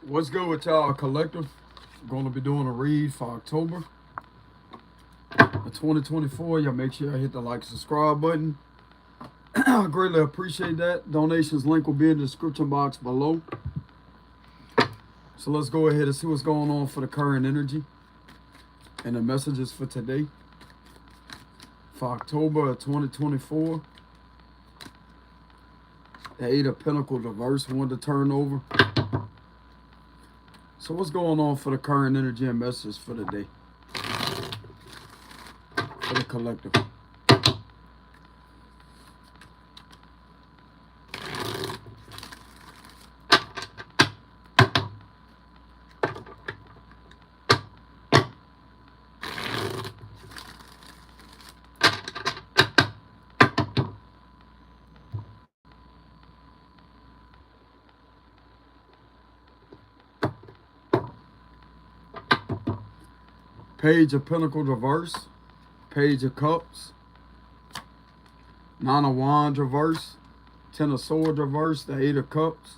What's good with y'all, collective? Going to be doing a read for October of 2024. Y'all make sure y'all hit the like and subscribe button. I greatly appreciate that. Donations link will be in the description box below. So let's go ahead and see what's going on for the current energy and the messages for today for October of 2024. The Eight of Pentacles reverse, one to turn over. So what's going on for the current energy and messages for the day? For the collective. Page of Pentacles reverse, Page of Cups, Nine of Wands reverse, Ten of Swords reverse, the Eight of Cups,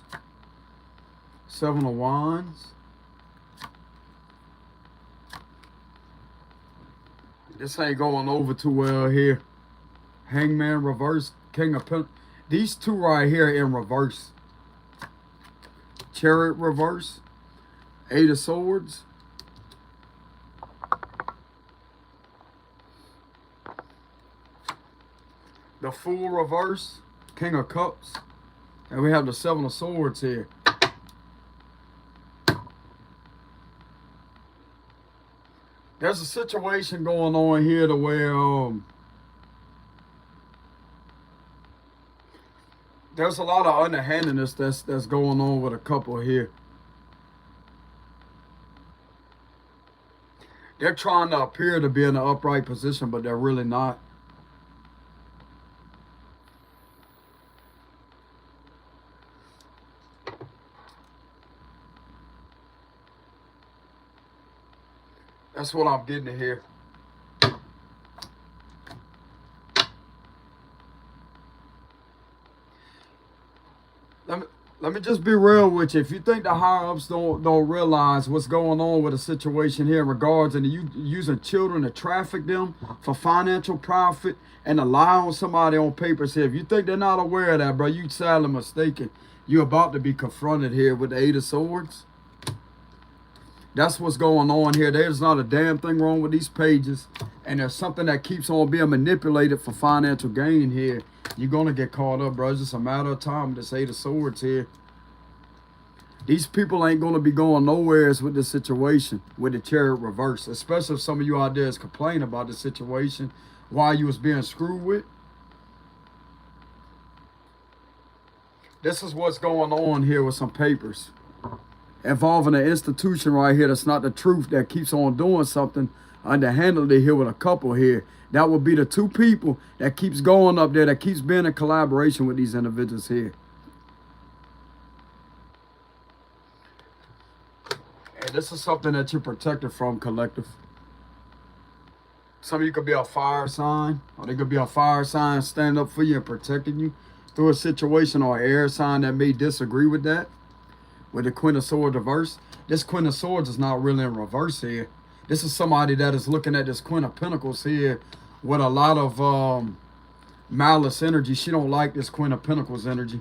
Seven of Wands. This ain't going over too well here. Hangman reverse, King of Pentacles. These two right here in reverse. Chariot reverse, Eight of Swords. The Fool reverse, King of Cups, and we have the Seven of Swords here. There's a situation going on here to where there's a lot of underhandedness that's going on with a couple here. They're trying to appear to be in an upright position, but they're really not. That's what I'm getting here. Let me just be real with you. If you think the higher ups don't realize what's going on with the situation here in regards and you using children to traffic them for financial profit and allowing somebody on papers here, if you think they're not aware of that, bro, you sadly mistaken. You're about to be confronted here with the Eight of Swords. That's what's going on here. There's not a damn thing wrong with these pages. And there's something that keeps on being manipulated for financial gain here. You're going to get caught up, bro. It's just a matter of time with this Eight of Swords here. These people ain't going to be going nowhere with this situation with the Chariot reverse. Especially if some of you out there is complaining about the situation while you was being screwed with. This is what's going on here with some papers involving an institution right here that's not the truth, that keeps on doing something underhandedly here with a couple here. That would be the two people that keeps going up there, that keeps being in collaboration with these individuals here. And this is something that you're protected from, collective. Some of you could be a fire sign, or they could be a fire sign standing up for you and protecting you through a situation, or an air sign that may disagree with that. With the Queen of Swords reverse. This Queen of Swords is not really in reverse here. This is somebody that is looking at this Queen of Pentacles here with a lot of malice energy. She don't like this Queen of Pentacles energy.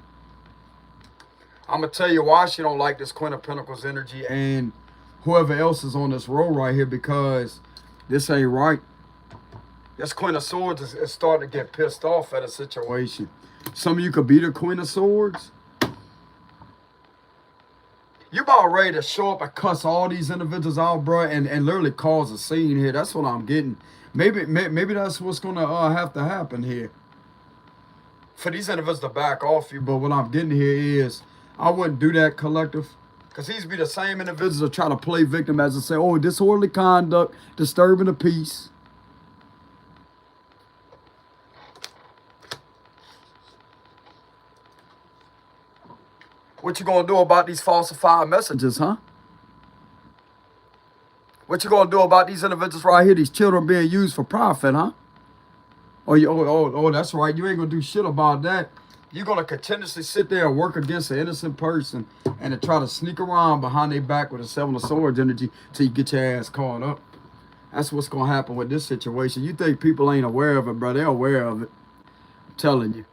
I'm going to tell you why she don't like this Queen of Pentacles energy and whoever else is on this row right here, because this ain't right. This Queen of Swords is starting to get pissed off at a situation. Some of you could be the Queen of Swords. You about ready to show up and cuss all these individuals out, bro, and literally cause a scene here. That's what I'm getting. Maybe that's what's going to have to happen here. For these individuals to back off you, but what I'm getting here is I wouldn't do that, collective. Because these be the same individuals that try to play victim as to say, oh, disorderly conduct, disturbing the peace. What you gonna do about these falsified messages, huh? What you gonna do about these individuals right here, these children being used for profit, huh? Oh, that's right. You ain't gonna do shit about that. You're going to continuously sit there and work against an innocent person and to try to sneak around behind their back with a Seven of Swords energy till you get your ass caught up. That's what's going to happen with this situation. You think people ain't aware of it, bro. They're aware of it. I'm telling you.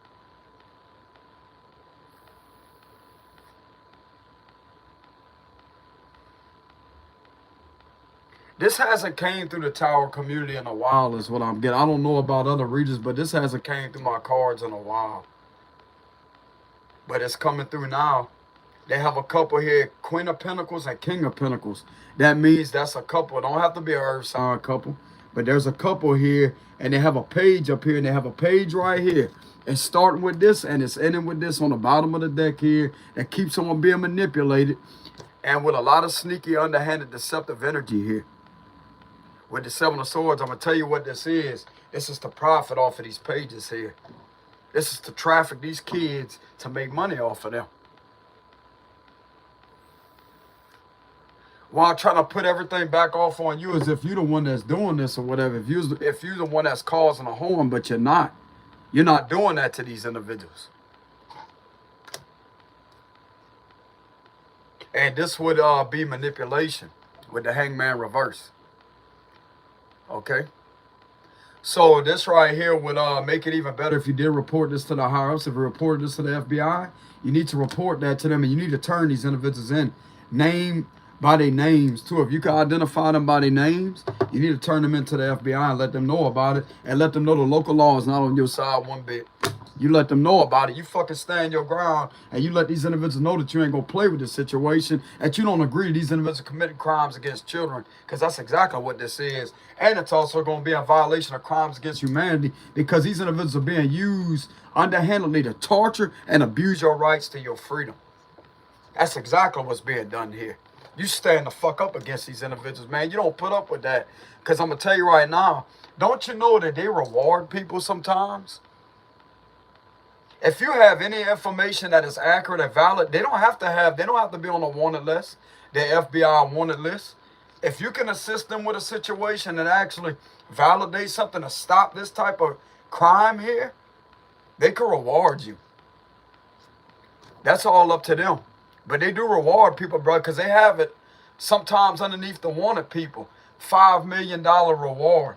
This hasn't came through the Tower community in a while is what I'm getting. I don't know about other regions, but this hasn't came through my cards in a while. But it's coming through now. They have a couple here, Queen of Pentacles and King of Pentacles. That means that's a couple. It don't have to be an earth sign couple. But there's a couple here, and they have a page up here, and they have a page right here. It's starting with this, and it's ending with this on the bottom of the deck here. That keeps someone being manipulated. And with a lot of sneaky, underhanded, deceptive energy here. With the Seven of Swords, I'm going to tell you what this is. This is to profit off of these pages here. This is to traffic these kids to make money off of them. While trying to put everything back off on you as if you're the one that's doing this or whatever. If you're the one that's causing a harm, but you're not. You're not doing that to these individuals. And this would be manipulation with the Hangman reverse. Okay? So this right here would make it even better if you did report this to the higher-ups. If you reported this to the FBI, you need to report that to them, and you need to turn these individuals in. Name by their names, too. If you can identify them by their names, you need to turn them into the FBI and let them know about it, and let them know the local law is not on your side one bit. You let them know about it. You fucking stand your ground, and you let these individuals know that you ain't gonna play with this situation, that you don't agree these individuals committed crimes against children, because that's exactly what this is. And it's also gonna be a violation of crimes against humanity, because these individuals are being used underhandedly to torture and abuse your rights to your freedom. That's exactly what's being done here. You stand the fuck up against these individuals, man. You don't put up with that. Because I'm gonna tell you right now, don't you know that they reward people sometimes? If you have any information that is accurate and valid, they don't have to be on a wanted list, the FBI wanted list. If you can assist them with a situation and actually validate something to stop this type of crime here, they can reward you. That's all up to them. But they do reward people, bro, because they have it sometimes underneath the wanted people. $5 million reward.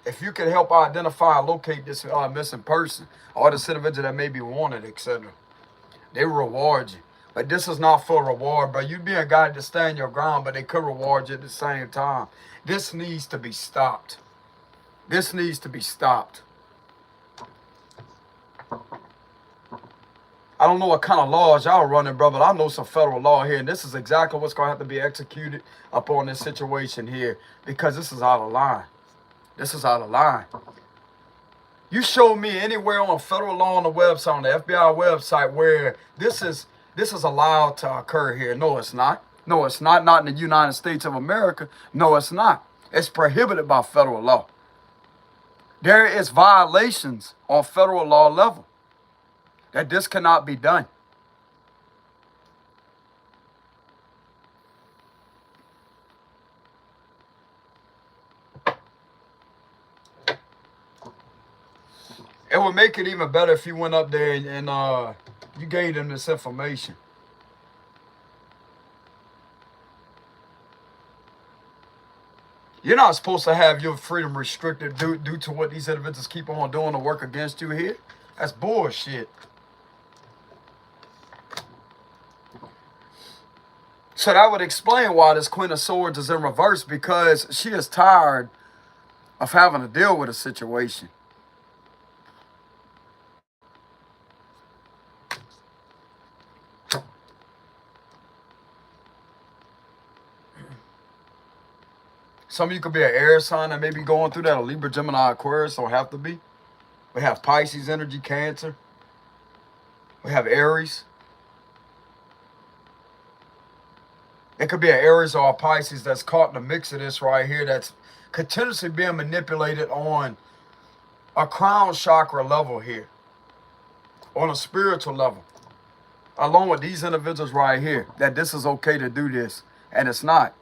If you can help identify and locate this missing person or this individual that may be wanted, etc. They reward you. But this is not for reward, bro. You being guided to stand your ground, but they could reward you at the same time. This needs to be stopped. This needs to be stopped. I don't know what kind of laws y'all running, bro, but I know some federal law here, and this is exactly what's going to have to be executed upon this situation here, because this is out of line. This is out of line. You show me anywhere on federal law on the website, on the FBI website, where this is allowed to occur here. No, it's not. No, it's not. Not in the United States of America. No, it's not. It's prohibited by federal law. There is violations on federal law level that this cannot be done. It would make it even better if you went up there and you gave them this information. You're not supposed to have your freedom restricted due to what these individuals keep on doing to work against you here. That's bullshit. So that would explain why this Queen of Swords is in reverse, because she is tired of having to deal with a situation. Some of you could be an air sign that may be going through that, a Libra, Gemini, Aquarius, don't have to be. We have Pisces energy, Cancer. We have Aries. It could be an Aries or a Pisces that's caught in the mix of this right here, that's continuously being manipulated on a crown chakra level here, on a spiritual level, along with these individuals right here, that this is okay to do this, and it's not.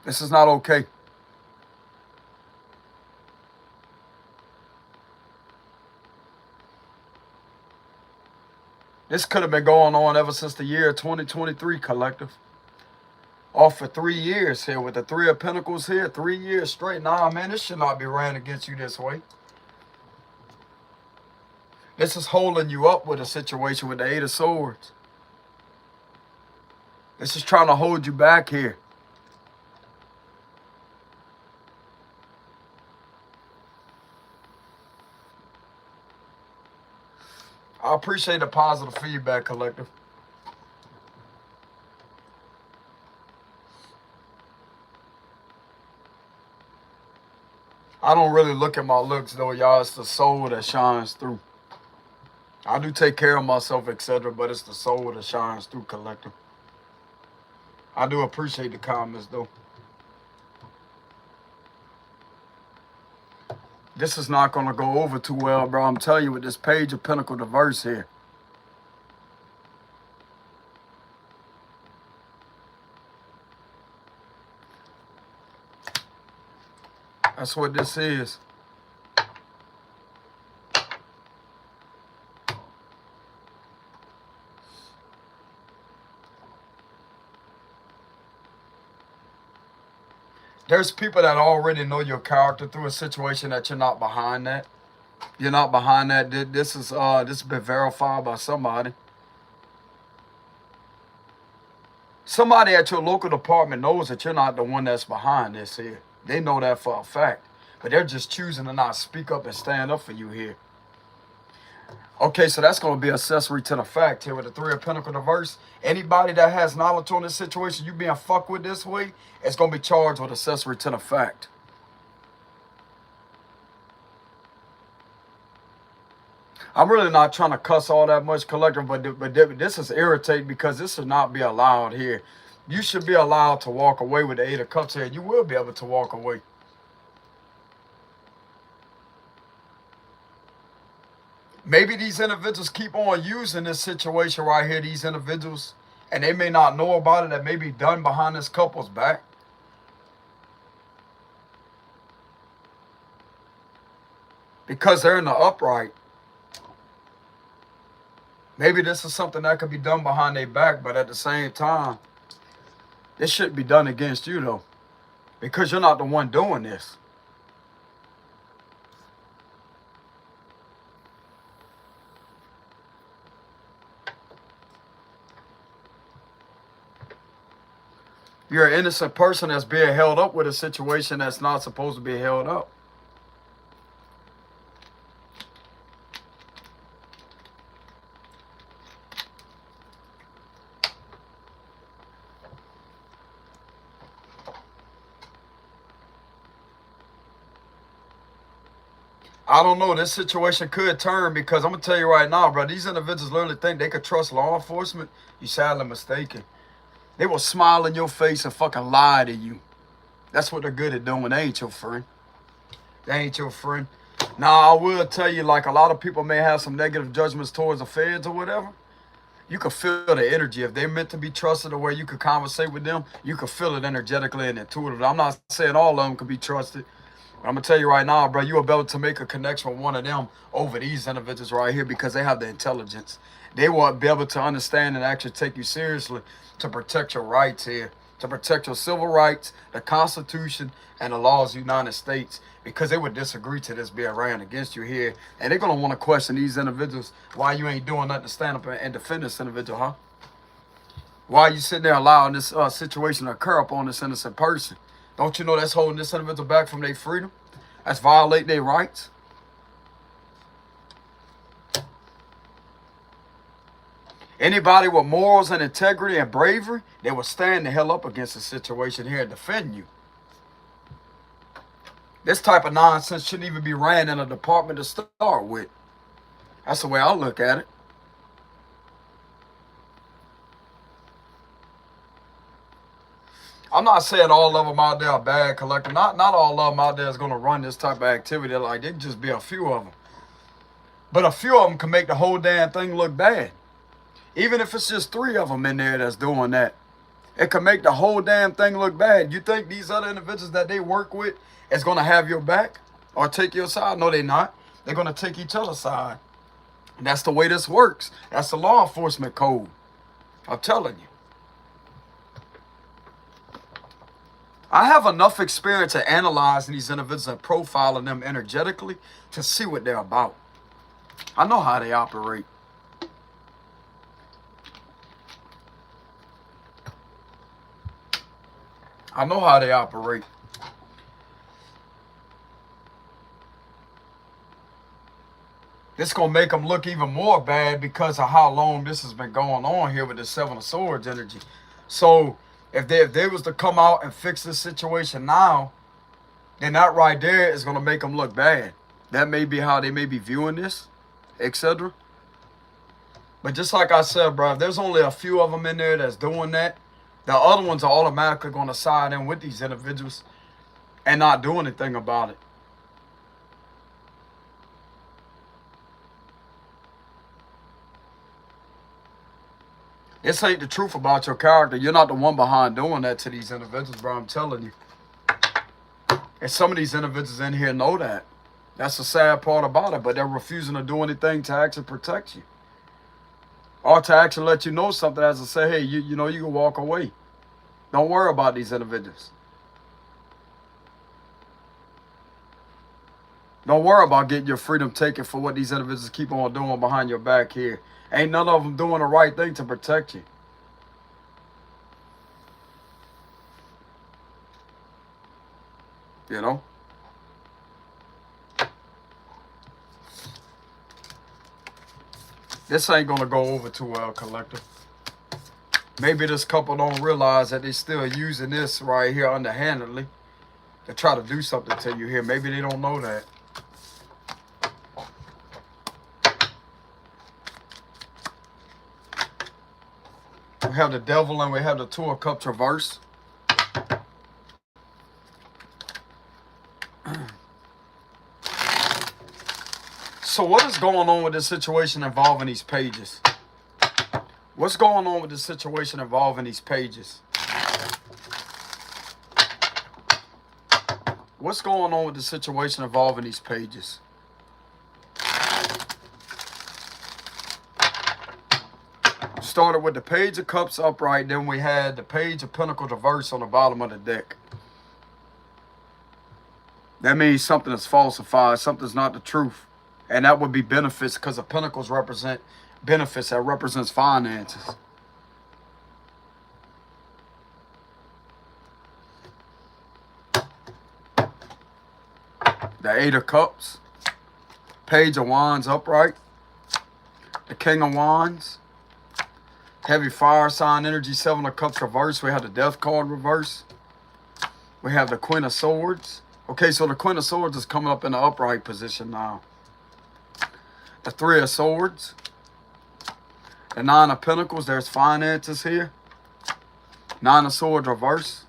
This is not okay. This could have been going on ever since the year 2023, collective. Off for 3 years here with the Three of Pentacles here, 3 years straight. Nah, man, this should not be ran against you this way. This is holding you up with a situation with the Eight of Swords. This is trying to hold you back here. I appreciate the positive feedback, collective. I don't really look at my looks though, y'all. It's the soul that shines through. I do take care of myself, etc., but it's the soul that shines through, collective. I do appreciate the comments though. This is not going to go over too well, bro. I'm telling you, with this Page of Pentacles reverse here. That's what this is. There's people that already know your character through a situation that you're not behind that. You're not behind that. This has been verified by somebody. Somebody at your local department knows that you're not the one that's behind this here. They know that for a fact. But they're just choosing to not speak up and stand up for you here. Okay, so that's going to be accessory to the fact here with the Three of Pentacles reverse. Anybody that has knowledge on this situation, you being fucked with this way, it's going to be charged with accessory to the fact. I'm really not trying to cuss all that much, collective, but this is irritating because this should not be allowed here. You should be allowed to walk away with the Eight of Cups here. You will be able to walk away. Maybe these individuals keep on using this situation right here, these individuals, and they may not know about it. That may be done behind this couple's back. Because they're in the upright. Maybe this is something that could be done behind their back, but at the same time, this shouldn't be done against you, though. Because you're not the one doing this. You're an innocent person that's being held up with a situation that's not supposed to be held up. I don't know. This situation could turn because I'm going to tell you right now, bro, these individuals literally think they could trust law enforcement. You're sadly mistaken. They will smile in your face and fucking lie to you. That's what they're good at doing. They ain't your friend. They ain't your friend. Now, I will tell you, like, a lot of people may have some negative judgments towards the feds or whatever. You can feel the energy. If they're meant to be trusted or where you could conversate with them, you can feel it energetically and intuitively. I'm not saying all of them can be trusted. But I'm going to tell you right now, bro, you'll be able to make a connection with one of them over these individuals right here because they have the intelligence. They will be able to understand and actually take you seriously to protect your rights here, to protect your civil rights, the Constitution, and the laws of the United States, because they would disagree to this being ran against you here. And they're going to want to question these individuals, why you ain't doing nothing to stand up and defend this individual, huh? Why are you sitting there allowing this situation to occur upon this innocent person? Don't you know that's holding this individual back from their freedom? That's violating their rights. Anybody with morals and integrity and bravery, they will stand the hell up against the situation here and defend you. This type of nonsense shouldn't even be ran in a department to start with. That's the way I look at it. I'm not saying all of them out there are bad, collective. Not all of them out there is going to run this type of activity. Like, it just be a few of them. But a few of them can make the whole damn thing look bad. Even if it's just 3 of them in there that's doing that. It can make the whole damn thing look bad. You think these other individuals that they work with is going to have your back or take your side? No, they're not. They're going to take each other's side. And that's the way this works. That's the law enforcement code. I'm telling you. I have enough experience at analyzing these individuals and profiling them energetically to see what they're about. I know how they operate. I know how they operate. This going to make them look even more bad because of how long this has been going on here with the Seven of Swords energy. So if they was to come out and fix this situation now, then that right there is going to make them look bad. That may be how they may be viewing this, etc. But just like I said, bro, if there's only a few of them in there that's doing that, the other ones are automatically going to side in with these individuals and not do anything about it. This ain't the truth about your character. You're not the one behind doing that to these individuals, bro. I'm telling you. And some of these individuals in here know that. That's the sad part about it. But they're refusing to do anything to actually protect you. Or to actually let you know something as to say, hey, you know, you can walk away. Don't worry about these individuals. Don't worry about getting your freedom taken for what these individuals keep on doing behind your back here. Ain't none of them doing the right thing to protect you. You know? This ain't going to go over too well, collective. Maybe this couple don't realize that they're still using this right here underhandedly to try to do something to you here. Maybe they don't know that. We have the devil and we have the Two of Cups reverse. So what is going on with this situation involving these pages? What's going on with this situation involving these pages? What's going on with the situation involving these pages? Started with the Page of Cups upright, then we had the Page of Pentacles reverse on the bottom of the deck. That means something is falsified, something's not the truth. And that would be benefits, because the Pentacles represent benefits, that represents finances. The Eight of Cups, Page of Wands upright, the King of Wands, heavy fire sign energy, Seven of Cups reverse. We have the Death card reverse. We have the Queen of Swords. Okay, so the Queen of Swords is coming up in the upright position now. The Three of Swords. The Nine of Pentacles, there's finances here. Nine of Swords reverse.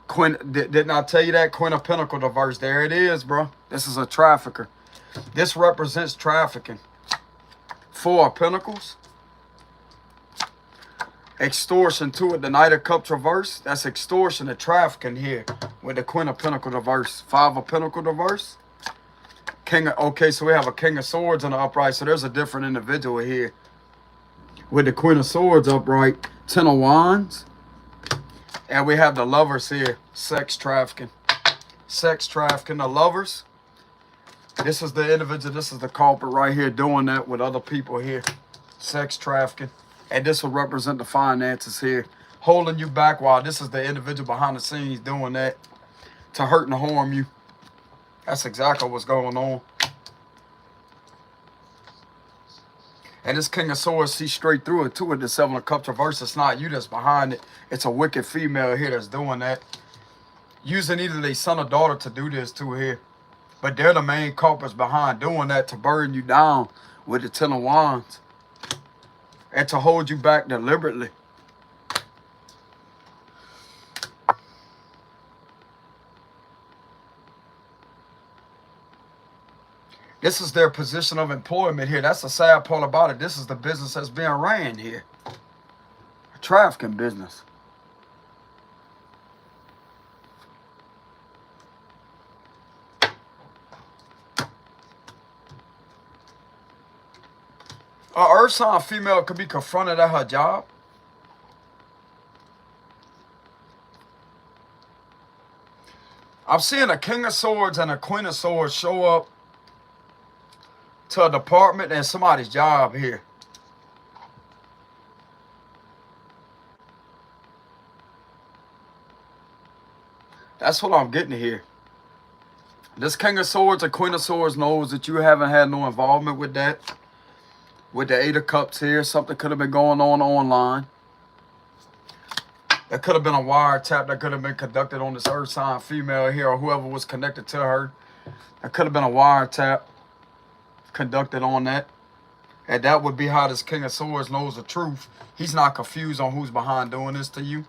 Queen, didn't I tell you that? Queen of Pentacles reverse. There it is, bro. This is a trafficker. This represents trafficking. Four of Pentacles. Extortion to it. The Knight of Cups reverse. That's extortion and trafficking here with the Queen of Pentacles reverse. Five of Pentacles reverse. Okay, so we have a King of Swords in the upright. So there's a different individual here. With the Queen of Swords upright. Ten of Wands. And we have the Lovers here. Sex trafficking. Sex trafficking. The Lovers. This is the individual. This is the culprit right here doing that with other people here. Sex trafficking. And this will represent the finances here. Holding you back while this is the individual behind the scenes doing that to hurt and harm you. That's exactly what's going on. And this King of Swords sees straight through it too with the Seven of Cups reverse. It's not you that's behind it. It's a wicked female here that's doing that. Using either their son or daughter to do this to here. But they're the main culprits behind doing that to burden you down with the Ten of Wands. And to hold you back deliberately. This is their position of employment here. That's the sad part about it. This is the business that's being ran here. A trafficking business. A earth sign female could be confronted at her job. I'm seeing a King of Swords and a Queen of Swords show up to a department and somebody's job here. That's what I'm getting here. This King of Swords and Queen of Swords knows that you haven't had no involvement with that. With the Eight of Cups here, something could have been going on online. There could have been a wiretap that could have been conducted on this earth sign female here, or whoever was connected to her. There could have been a wiretap conducted on that. And that would be how this King of Swords knows the truth. He's not confused on who's behind doing this to you.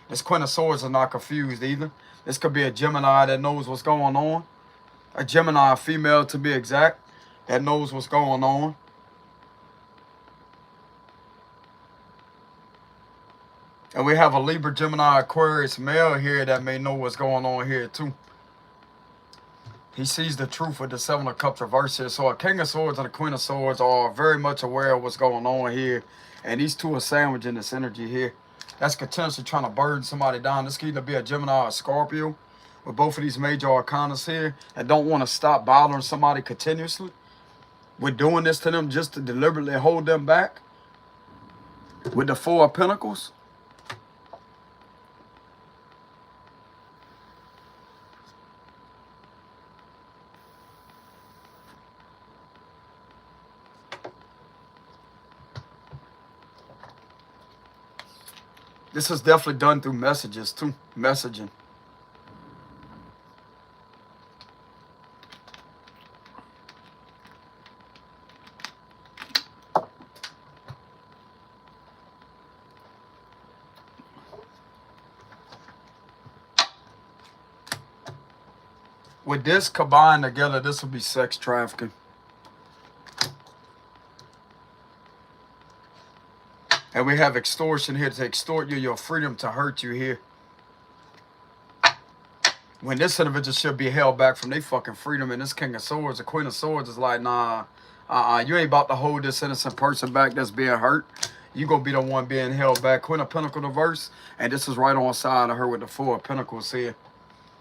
This Queen of Swords is not confused either. This could be a Gemini that knows what's going on. A Gemini female, to be exact, that knows what's going on. And we have a Libra, Gemini, Aquarius male here that may know what's going on here too. He sees the truth with the Seven of Cups reversed here. So a King of Swords and a Queen of Swords are very much aware of what's going on here. And these two are sandwiching this energy here. That's continuously trying to burden somebody down. This could either be a Gemini or a Scorpio. With both of these major arcanas here. And don't want to stop bothering somebody continuously. We're doing this to them just to deliberately hold them back. With the Four of Pentacles. This is definitely done through messages too. Messaging. With this combined together, this will be sex trafficking. And we have extortion here to extort you, your freedom, to hurt you here. When this individual should be held back from their fucking freedom, and this King of Swords, the Queen of Swords is like, nah, you ain't about to hold this innocent person back that's being hurt. You gonna be the one being held back. Queen of Pentacles reverse, and this is right on side of her with the Four of Pentacles here.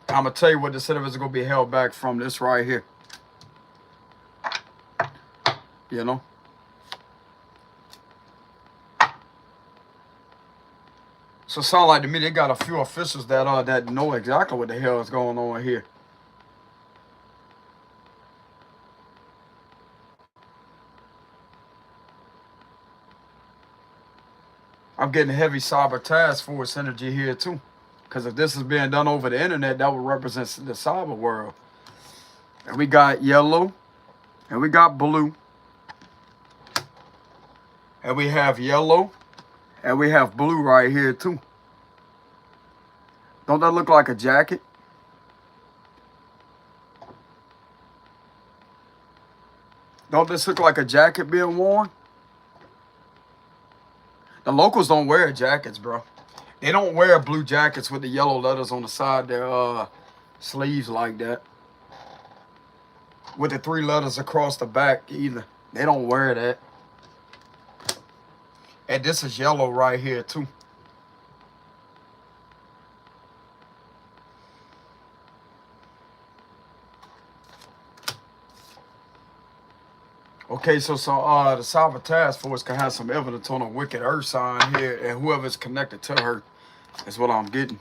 I'm gonna tell you what this individual is gonna be held back from, this right here. You know? So it sounds like to me they got a few officials that know exactly what the hell is going on here. I'm getting heavy cyber task force energy here too. Because if this is being done over the internet, that would represent the cyber world. And we got yellow. And we got blue. And we have yellow. And we have blue right here too. Don't that look like a jacket? Don't this look like a jacket being worn? The locals don't wear jackets, bro. They don't wear blue jackets with the yellow letters on the side of their sleeves like that. With the 3 letters across the back either. They don't wear that. And this is yellow right here too. Okay, so the cyber task force can have some evidence on a wicked earth sign here, and whoever's connected to her is what I'm getting.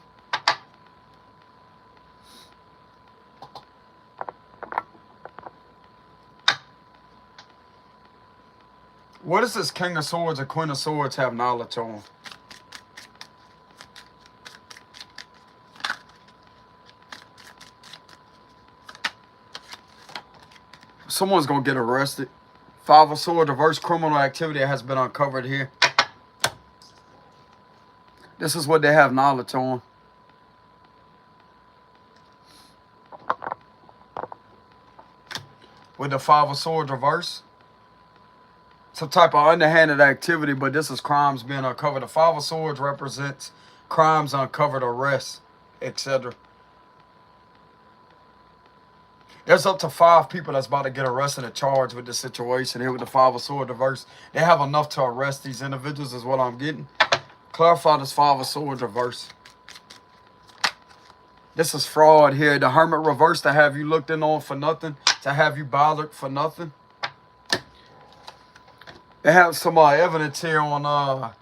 What does this King of Swords and Queen of Swords have knowledge on? Someone's going to get arrested. 5 of Swords, reverse criminal activity has been uncovered here. This is what they have knowledge on. With the 5 of Swords reverse. Some type of underhanded activity, but this is crimes being uncovered. The 5 of Swords represents crimes uncovered, arrests, etc. There's up to 5 people that's about to get arrested and charged with this situation here with the 5 of Swords reverse. They have enough to arrest these individuals is what I'm getting. Clarify this 5 of Swords reverse. This is fraud here. The Hermit reverse to have you looked in on for nothing. To have you bothered for nothing. They have some evidence here on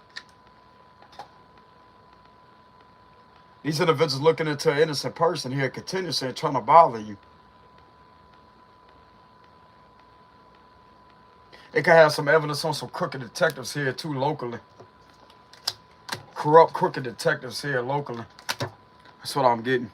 these individuals looking into an innocent person here continuously and trying to bother you. It can have some evidence on some crooked detectives here too locally. Corrupt crooked detectives here locally. That's what I'm getting.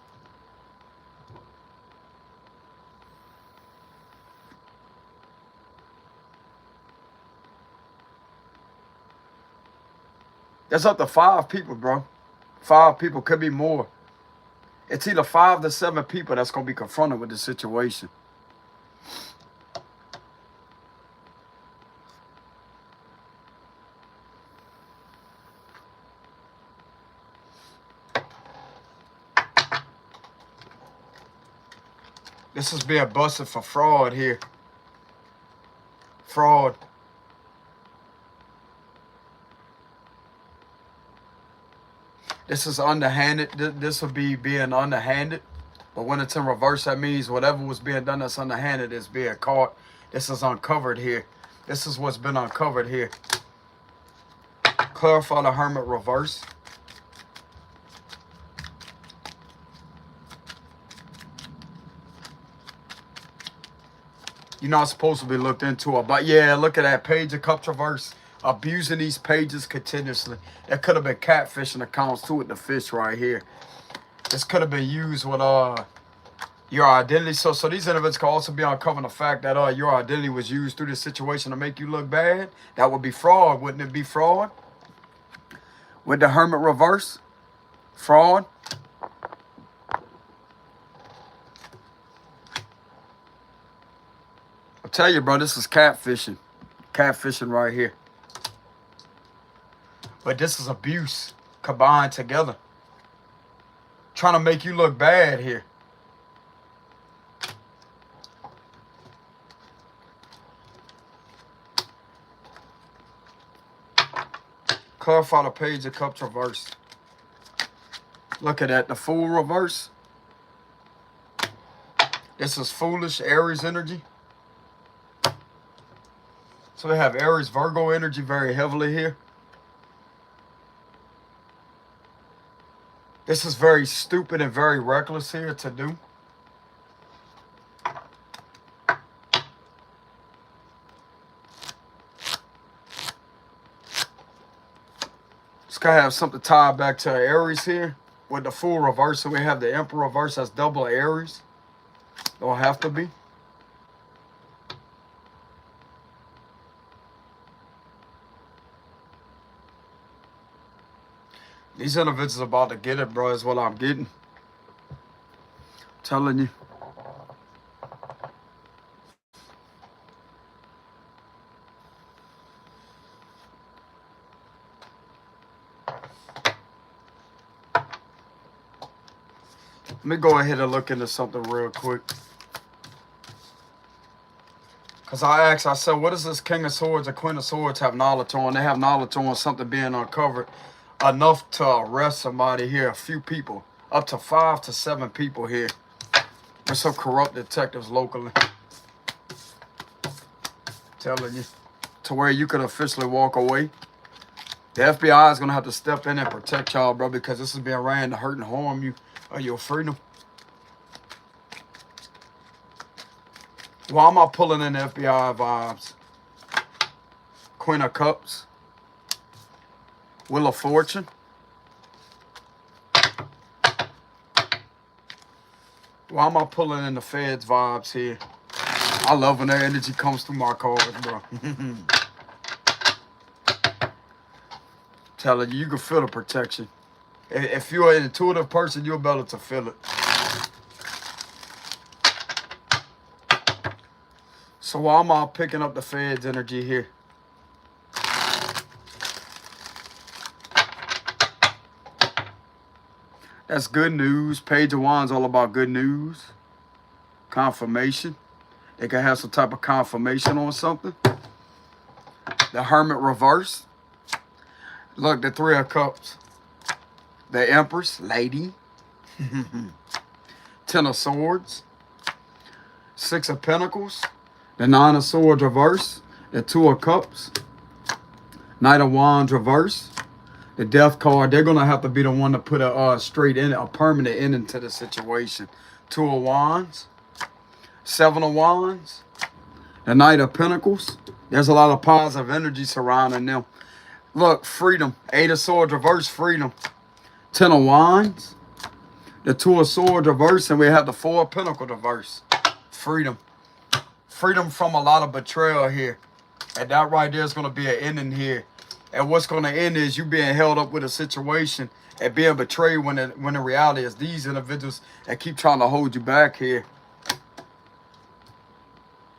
That's up to 5 people, bro. 5 people, could be more. It's either 5 to 7 people that's going to be confronted with this situation. This is being busted for fraud here. Fraud. This is underhanded. This will be being underhanded. But when it's in reverse, that means whatever was being done that's underhanded is being caught. This is uncovered here. This is what's been uncovered here. Clarify the Hermit reverse. You're not supposed to be looked into it. But yeah, look at that Page of Cups reverse. Abusing these pages continuously. That could have been catfishing accounts too with the fish right here. This could have been used with your identity. So these individuals can also be uncovering the fact that your identity was used through this situation to make you look bad. That would be fraud, wouldn't it be fraud? With the Hermit reverse, fraud. I'll tell you, bro, this is catfishing. Catfishing right here. But this is abuse combined together. Trying to make you look bad here. Clarify the Page of Cups reverse. Look at that, the Fool reverse. This is foolish Aries energy. So we have Aries, Virgo energy very heavily here. This is very stupid and very reckless here to do. It's going to have something tied back to Aries here. With the Fool reverse, so we have the Emperor reverse. That's double Aries. Don't have to be. These individuals are about to get it, bro, is what I'm getting. I'm telling you. Let me go ahead and look into something real quick. Because I said, what does this King of Swords and Queen of Swords have knowledge on? They have knowledge on something being uncovered. Enough to arrest somebody here, a few people, up to 5 to 7 people here. There's some corrupt detectives locally. Telling you, to where you could officially walk away. The FBI is going to have to step in and protect y'all, bro, because this is being ran to hurt and harm you or your freedom. Why am I pulling in the FBI vibes? Queen of Cups. Wheel of Fortune. Why am I pulling in the Feds vibes here? I love when that energy comes through my cards, bro. Telling you, you can feel the protection. If you're an intuitive person, you're better to feel it. So why am I picking up the Feds energy here? That's good news. Page of Wands all about good news. Confirmation. They can have some type of confirmation on something. The Hermit reverse. Look, the Three of Cups. The Empress, lady. Ten of Swords. Six of Pentacles. The Nine of Swords reverse. The Two of Cups. Knight of Wands reverse. The Death card. They're going to have to be the one to put a straight in, a permanent ending to the situation. Two of Wands. Seven of Wands. The Knight of Pentacles. There's a lot of positive energy surrounding them. Look, freedom. Eight of Swords reverse, freedom. Ten of Wands. The Two of Swords reverse, and we have the Four of Pentacles reverse. Freedom. Freedom from a lot of betrayal here. And that right there is going to be an ending here. And what's going to end is you being held up with a situation and being betrayed when the reality is these individuals that keep trying to hold you back here.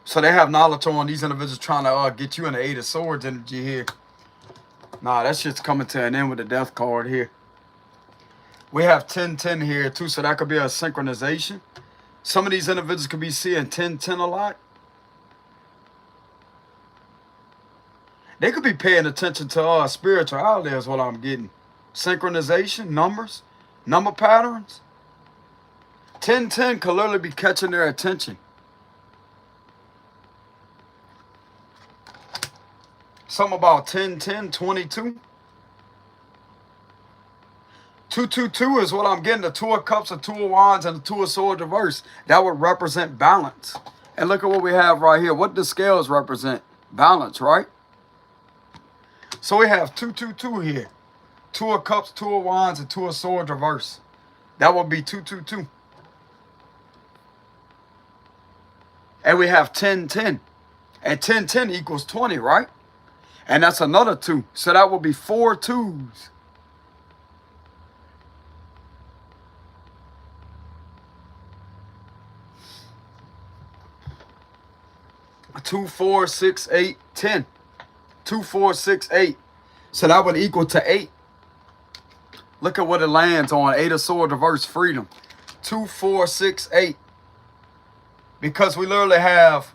So they have knowledge on these individuals trying to get you in the Eight of Swords energy here. Nah, that shit's coming to an end with the Death card here. We have 10-10 here too, so that could be a synchronization. Some of these individuals could be seeing 10-10 a lot. They could be paying attention to spirituality is what I'm getting. Synchronization, numbers, number patterns. 10-10 could literally be catching their attention. Something about 10-10, 22. 2-2-2 is what I'm getting. The Two of Cups, the Two of Wands, and the Two of Swords reverse. That would represent balance. And look at what we have right here. What the scales represent? Balance, right? So we have 2-2-2 here. Two of Cups, Two of Wands, and Two of Swords reverse. That would be 2-2-2. And we have 10-10. And 10-10 equals 20, right? And that's another 2. So that would be 4 2s. Two, 4, 6, 8, 10. 2, 4, 6, 8. So that would equal to 8. Look at what it lands on. Eight of Swords reverse, freedom. 2, 4, 6, 8. Because we literally have,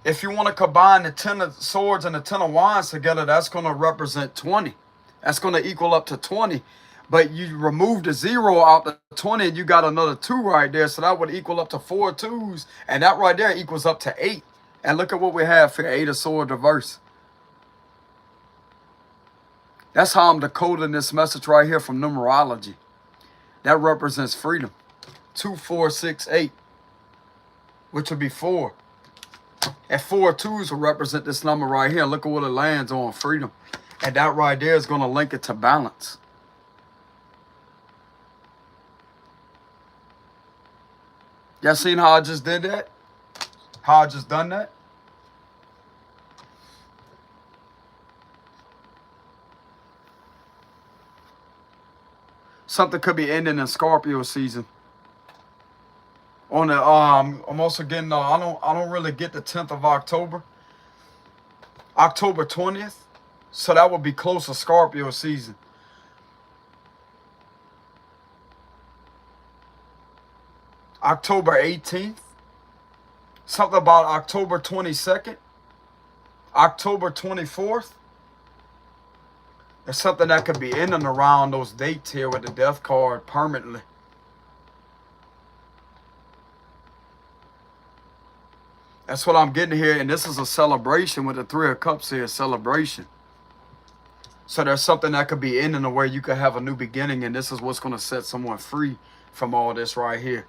if you want to combine the 10 of Swords and the 10 of Wands together, that's going to represent 20. That's going to equal up to 20. But you remove the 0 out the 20 and you got another 2 right there. So that would equal up to 4 2s. And that right there equals up to 8. And look at what we have for Eight of Swords reverse. That's how I'm decoding this message right here from numerology. That represents freedom. 2, 4, 6, 8. Which would be 4. And 4 2s will represent this number right here. Look at what it lands on, freedom. And that right there is going to link it to balance. Y'all seen how I just did that? How I just done that? Something could be ending in Scorpio season. On the I'm also getting I don't really get the 10th of October. October 20th. So that would be close to Scorpio season. October 18th. Something about October 22nd. October 24th. There's something that could be in and around those dates here with the Death card permanently. That's what I'm getting here. And this is a celebration with the Three of Cups here, celebration. So there's something that could be ending where you could have a new beginning. And this is what's going to set someone free from all this right here.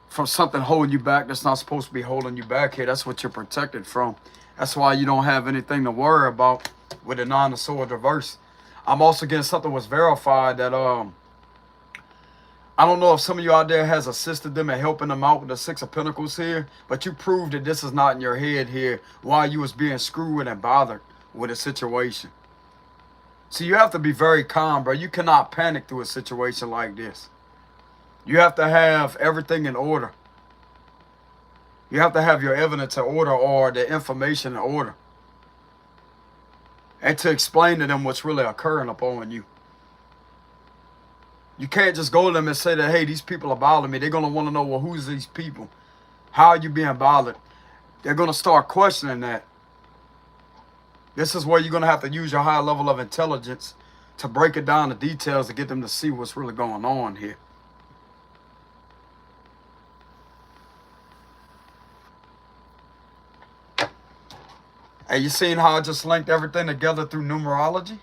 From something holding you back that's not supposed to be holding you back here. That's what you're protected from. That's why you don't have anything to worry about with the Nine of Swords reverse. I'm also getting something was verified that I don't know if some of you out there has assisted them and helping them out with the Six of Pentacles here, but you proved that this is not in your head here while you was being screwed and bothered with a situation. So you have to be very calm, bro. You cannot panic through a situation like this. You have to have everything in order. You have to have your evidence in order or the information in order. And to explain to them what's really occurring upon you. You can't just go to them and say that, hey, these people are bothering me. They're going to want to know, well, who's these people? How are you being bothered? They're going to start questioning that. This is where you're going to have to use your high level of intelligence to break it down, the details, to get them to see what's really going on here. Hey, you seen how I just linked everything together through numerology?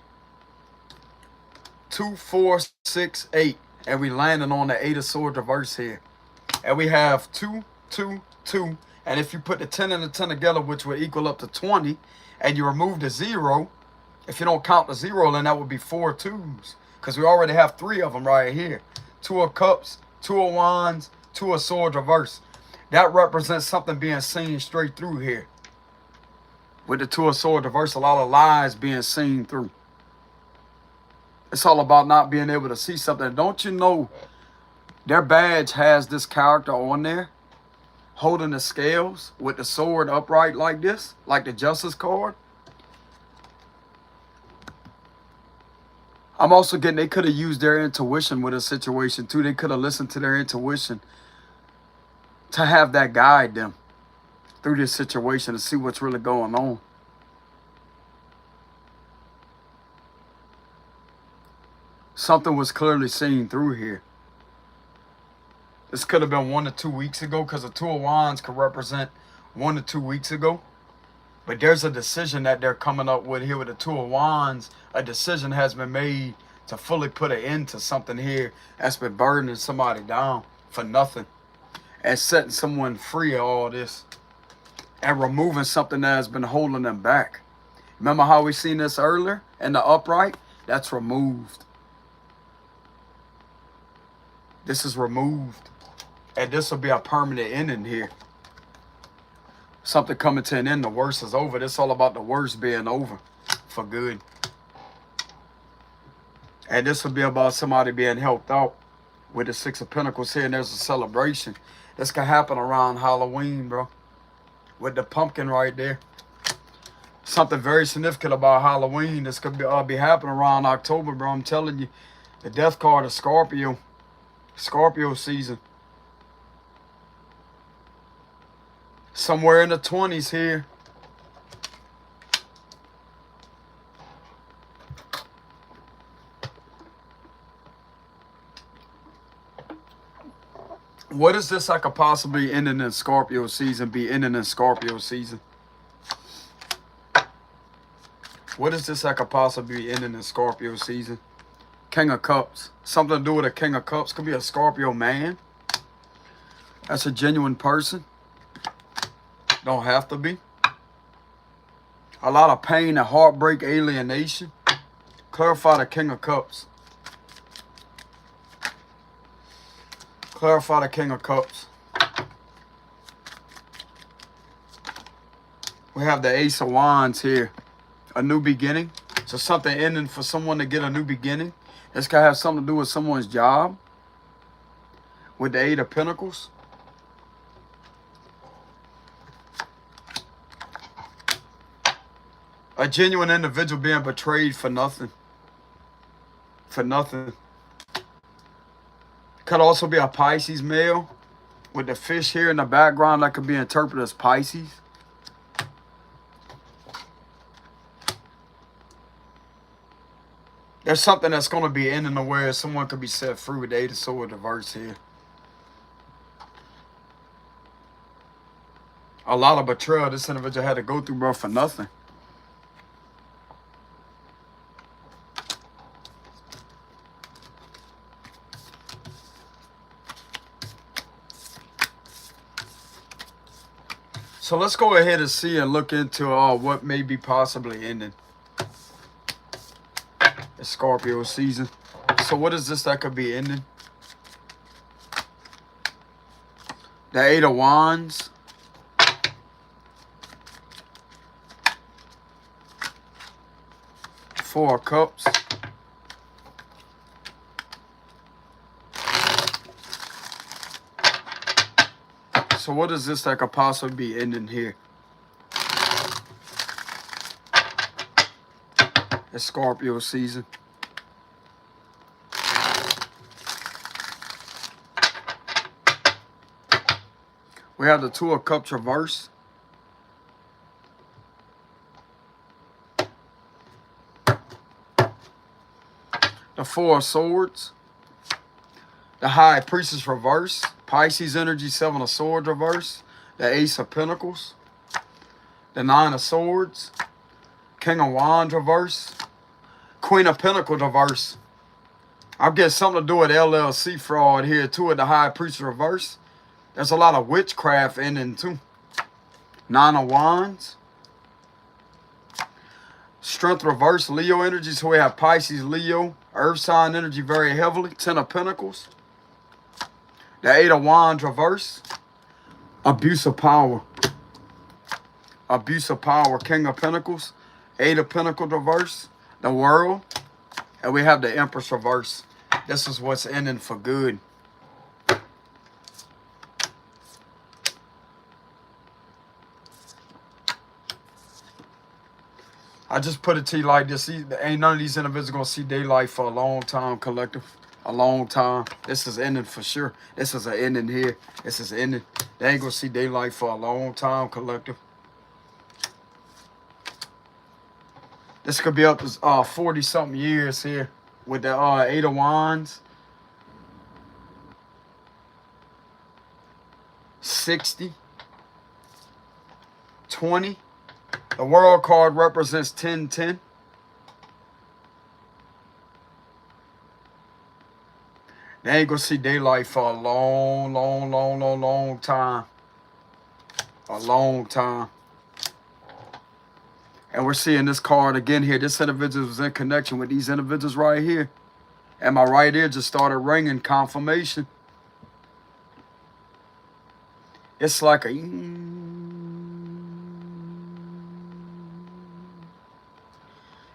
2, 4, 6, 8. And we landing on the 8 of Swords reverse here. And we have 2, 2, 2. And if you put the 10 and the 10 together, which would equal up to 20, and you remove the 0, if you don't count the 0, then that would be 4 2s. Because we already have 3 of them right here. 2 of Cups, 2 of Wands, 2 of Swords reverse. That represents something being seen straight through here. With the 2 of Swords reverse, a lot of lies being seen through. It's all about not being able to see something. Don't you know their badge has this character on there holding the scales with the sword upright like this, like the Justice card? I'm also getting they could have used their intuition with a situation too. They could have listened to their intuition to have that guide them through this situation to see what's really going on. Something was clearly seen through here. This could have been 1 to 2 weeks ago, because the 2 of Wands could represent 1 to 2 weeks ago. But there's a decision that they're coming up with here with the 2 of Wands. A decision has been made to fully put an end to something here that's been burdening somebody down for nothing. And setting someone free of all this. And removing something that has been holding them back. Remember how we seen this earlier in the upright? That's removed. This is removed. And this will be a permanent ending here. Something coming to an end. The worst is over. This is all about the worst being over for good. And this will be about somebody being helped out with the 6 of Pentacles here. And there's a celebration. This can happen around Halloween, bro. With the pumpkin right there. Something very significant about Halloween. This could be happening around October, bro. I'm telling you. The death card is Scorpio. Scorpio season. Somewhere in the 20s here. What is this I could possibly ending in Scorpio season, be ending in Scorpio season? What is this I could possibly be ending in Scorpio season? King of Cups. Something to do with a King of Cups. Could be a Scorpio man. That's a genuine person. Don't have to be. A lot of pain and heartbreak, alienation. Clarify the King of Cups. Clarify the King of Cups. We have the Ace of Wands here. A new beginning. So something ending for someone to get a new beginning. This could have something to do with someone's job. With the 8 of Pentacles. A genuine individual being betrayed for nothing. For nothing. Could also be a Pisces male. With the fish here in the background, that could be interpreted as Pisces. There's something that's going to be ending the where someone could be set free with the 8 of Swords reverse here. A lot of betrayal this individual had to go through, bro, for nothing. So let's go ahead and see and look into what may be possibly ending. The Scorpio season. So what is this that could be ending? The 8 of Wands. Four of Cups. So what is this that could possibly be ending here? The Scorpio season. We have the Two of Cups reverse. The Four of Swords. The High Priestess reverse. Pisces energy, Seven of Swords reverse. The Ace of Pentacles. The Nine of Swords. King of Wands reverse. Queen of Pentacles reverse. I'm getting something to do with LLC fraud here too with the High Priestess reverse. There's a lot of witchcraft in it too. Nine of Wands. Strength reverse, Leo energy. So we have Pisces, Leo, Earth sign energy very heavily. Ten of Pentacles. The Eight of Wands reverse. Abuse of power. Abuse of power, King of Pentacles. Eight of Pentacles reverse. The World. And we have the Empress reverse. This is what's ending for good. I just put it to you like this. Ain't none of these individuals going to see daylight for a long time, collective. A long time. This is ending for sure. This is an ending here. This is ending. They ain't going to see daylight for a long time, collective. This could be up to 40-something years here with the Eight of Wands. 60. 20. The World card represents 10-10. They ain't gonna see daylight for a long time. A long time. And we're seeing this card again here. This individual was in connection with these individuals right here. And my right ear just started ringing confirmation. It's like a...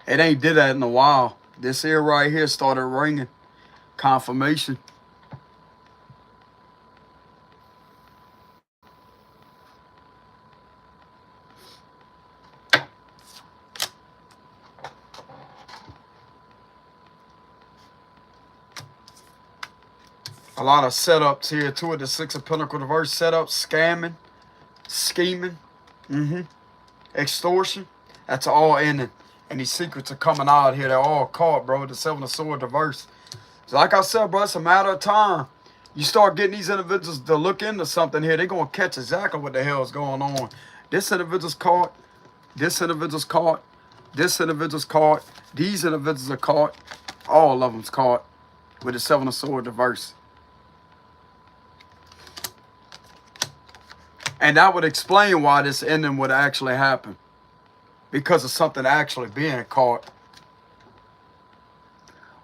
It ain't did that in a while. This ear right here started ringing. Confirmation. A lot of setups here too with the Six of Pentacles reverse. Setup, scamming, scheming, extortion. That's all ending. And these secrets are coming out here. They're all caught, bro. The Seven of Swords reverse. So like I said, bro, it's a matter of time. You start getting these individuals to look into something here, they're going to catch exactly what the hell is going on. This individual's caught. This individual's caught. This individual's caught. These individuals are caught. All of them's caught with the Seven of Swords reverse. And that would explain why this ending would actually happen. Because of something actually being caught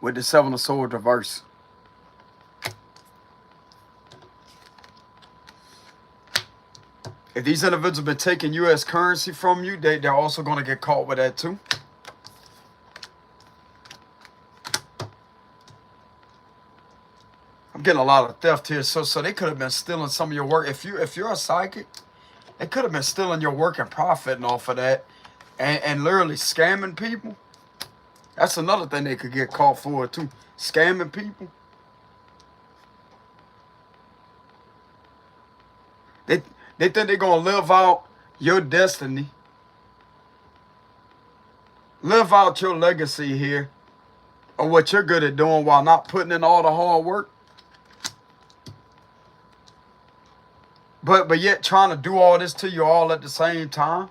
with the Seven of Swords reverse. If these individuals have been taking U.S. currency from you, they're also going to get caught with that too. I'm getting a lot of theft here. So they could have been stealing some of your work. If you're a psychic, they could have been stealing your work and profiting off of that. And literally scamming people. That's another thing they could get caught for too. Scamming people. They think they're going to live out your destiny. Live out your legacy here. Or what you're good at doing while not putting in all the hard work. But yet trying to do all this to you all at the same time.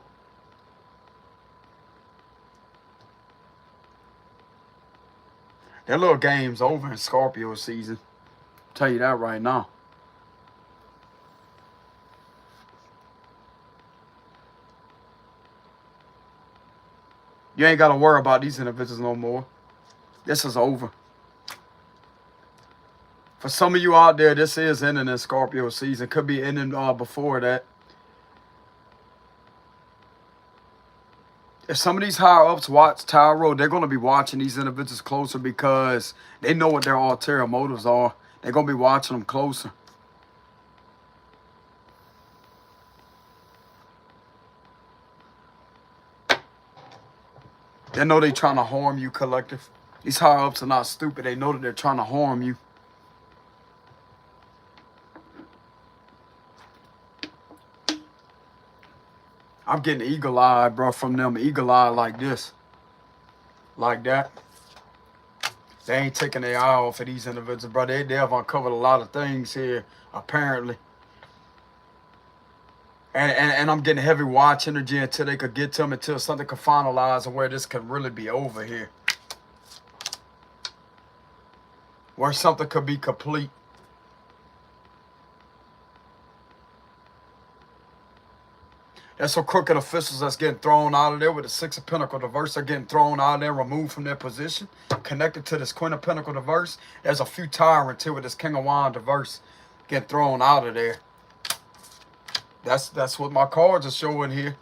That little game's over in Scorpio season. I'll tell you that right now. You ain't got to worry about these individuals no more. This is over. For some of you out there, this is ending in Scorpio season. Could be ending before that. If some of these higher-ups watch tarot, they're going to be watching these individuals closer because they know what their ulterior motives are. They're going to be watching them closer. They know they're trying to harm you, collective. These higher-ups are not stupid. They know that they're trying to harm you. I'm getting eagle-eyed, bro, from them. Eagle-eyed like this. Like that. They ain't taking their eye off of these individuals, bro. They have uncovered a lot of things here, apparently. And I'm getting heavy watch energy until they could get to them, until something could finalize and where this could really be over here. Where something could be complete. There's some crooked officials that's getting thrown out of there with the Six of Pentacles reverse. They're getting thrown out of there, removed from their position. Connected to this Queen of Pentacles reverse. There's a few tyrants here with this King of Wands reverse. Getting thrown out of there. That's what my cards are showing here.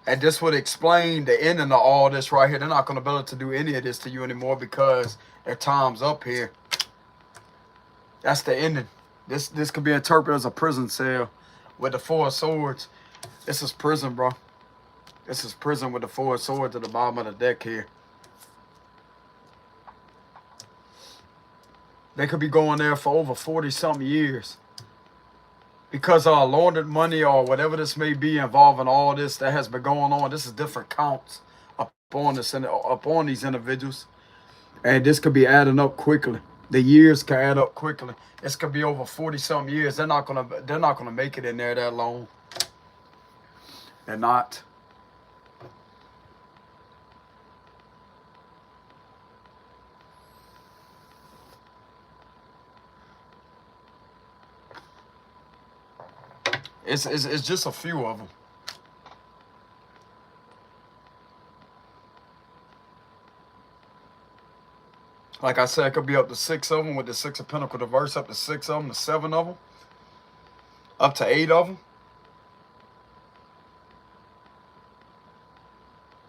And this would explain the ending of all this right here. They're not going to be able to do any of this to you anymore because their time's up here. That's the ending. This could be interpreted as a prison cell. With the Four of Swords, this is prison, bro. This is prison with the Four of Swords at the bottom of the deck here. They could be going there for over 40-something years. Because laundered money or whatever this may be involving all this that has been going on. This is different counts upon these individuals. And this could be adding up quickly. The years can add up quickly. This could be over 40-something years. They're not gonna make it in there that long. They're not. It's just a few of them. Like I said, it could be up to 6 of them with the Six of Pentacles reverse, up to 6 of them, to 7 of them, up to 8 of them.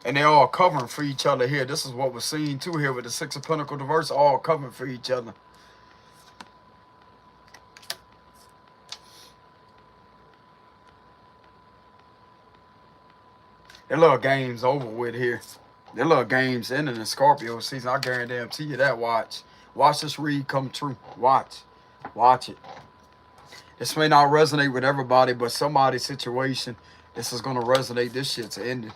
And they're all covering for each other here. This is what we're seeing too here with the Six of Pentacles reverse, all covering for each other. Their little game's over with here. Their little game's ending in Scorpio season. I guarantee you that. Watch this read come true. Watch it. This may not resonate with everybody, but somebody's situation, this is going to resonate. This shit's ending.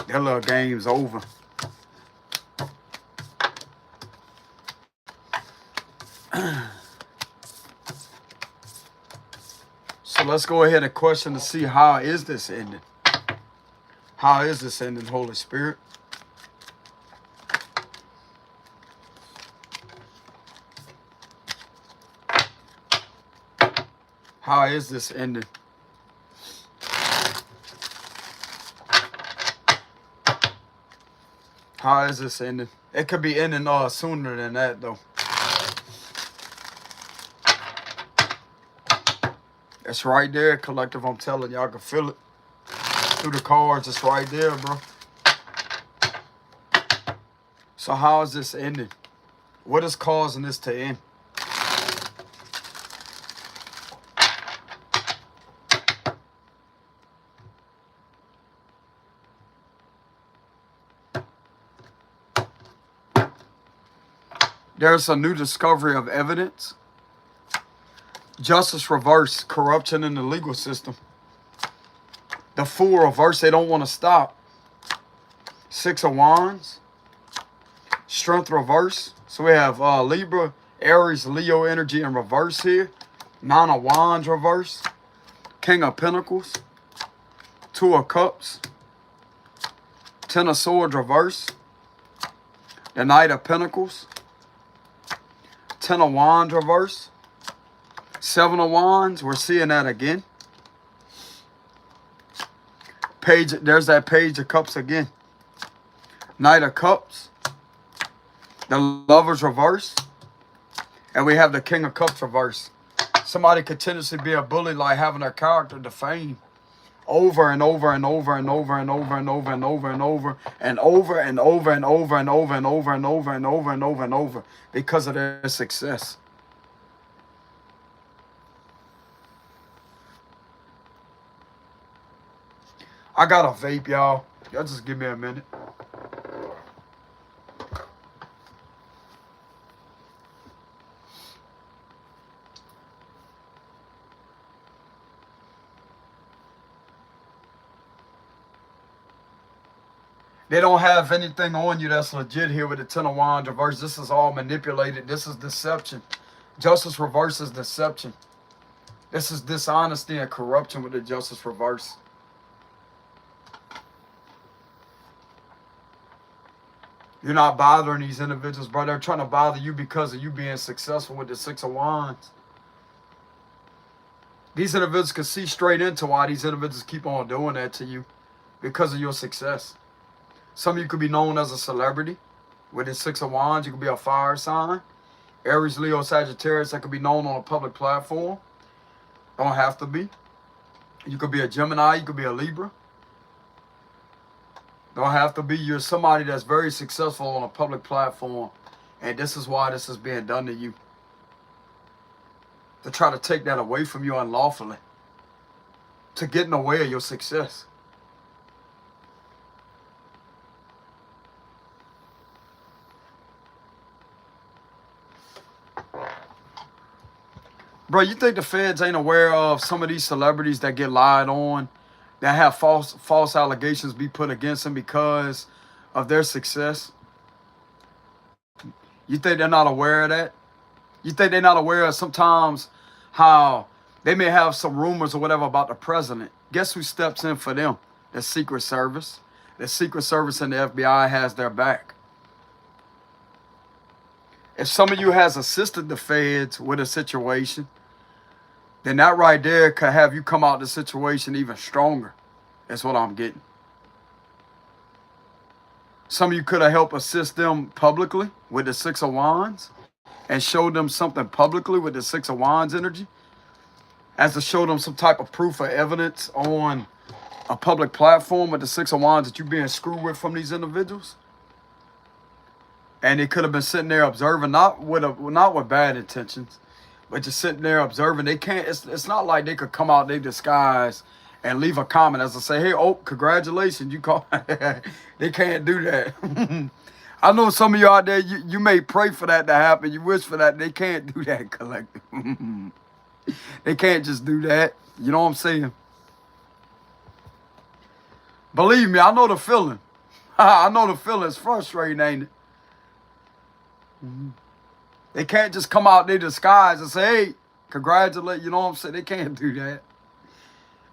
Their little game's over. So let's go ahead and question to see, how is this ending? How is this ending, Holy Spirit? How is this ending? How is this ending? It could be ending sooner than that, though. It's right there, collective. I'm telling you, I can feel it. Through the cards, it's right there, bro. So how is this ending? What is causing this to end? There's a new discovery of evidence. Justice reverse, corruption in the legal system. The Fool reverse, they don't want to stop. Six of Wands. Strength reverse. So we have Libra, Aries, Leo energy in reverse here. Nine of Wands reverse. King of Pentacles. Two of Cups. Ten of Swords reverse. The Knight of Pentacles. Ten of Wands reverse. Seven of Wands, we're seeing that again. Page, there's that Page of Cups again. Knight of Cups. The Lovers reverse. And we have the King of Cups reverse. Somebody could continuously be a bully, like having their character defamed over and over and over and over and over and over and over and over and over and over and over and over and over and over and over and over and over because of their success. I got a vape, y'all. Y'all just give me a minute. They don't have anything on you that's legit here with the Ten of Wands reverse. This is all manipulated. This is deception. Justice reverse is deception. This is dishonesty and corruption with the justice reverse. You're not bothering these individuals, bro. They're trying to bother you because of you being successful with the Six of Wands. These individuals can see straight into why these individuals keep on doing that to you. Because of your success. Some of you could be known as a celebrity. With the Six of Wands, you could be a fire sign. Aries, Leo, Sagittarius, that could be known on a public platform. Don't have to be. You could be a Gemini, you could be a Libra. Don't have to be. You're somebody that's very successful on a public platform. And this is why this is being done to you. To try to take that away from you unlawfully. To get in the way of your success. Bro, you think the feds ain't aware of some of these celebrities that get lied on, that have false allegations be put against them because of their success? You think they're not aware of that? You think they're not aware of sometimes how they may have some rumors or whatever about the president? Guess who steps in for them? The Secret Service. The Secret Service and the FBI has their back. If some of you has assisted the feds with a situation, then that right there could have you come out the situation even stronger. That's what I'm getting. Some of you could have helped assist them publicly with the Six of Wands and showed them something publicly with the Six of Wands energy, as to show them some type of proof or evidence on a public platform with the Six of Wands that you're being screwed with from these individuals. And they could have been sitting there observing, not with bad intentions, but just sitting there observing. They can't. It's not like they could come out their disguise and leave a comment as to say, "Hey, oh, congratulations, you call." They can't do that. I know some of you out there, you may pray for that to happen. You wish for that. They can't do that, collective. They can't just do that. You know what I'm saying? Believe me, I know the feeling. I know the feeling. It's frustrating, ain't it? They can't just come out their disguise and say, "Hey, congratulate." You know what I'm saying? They can't do that.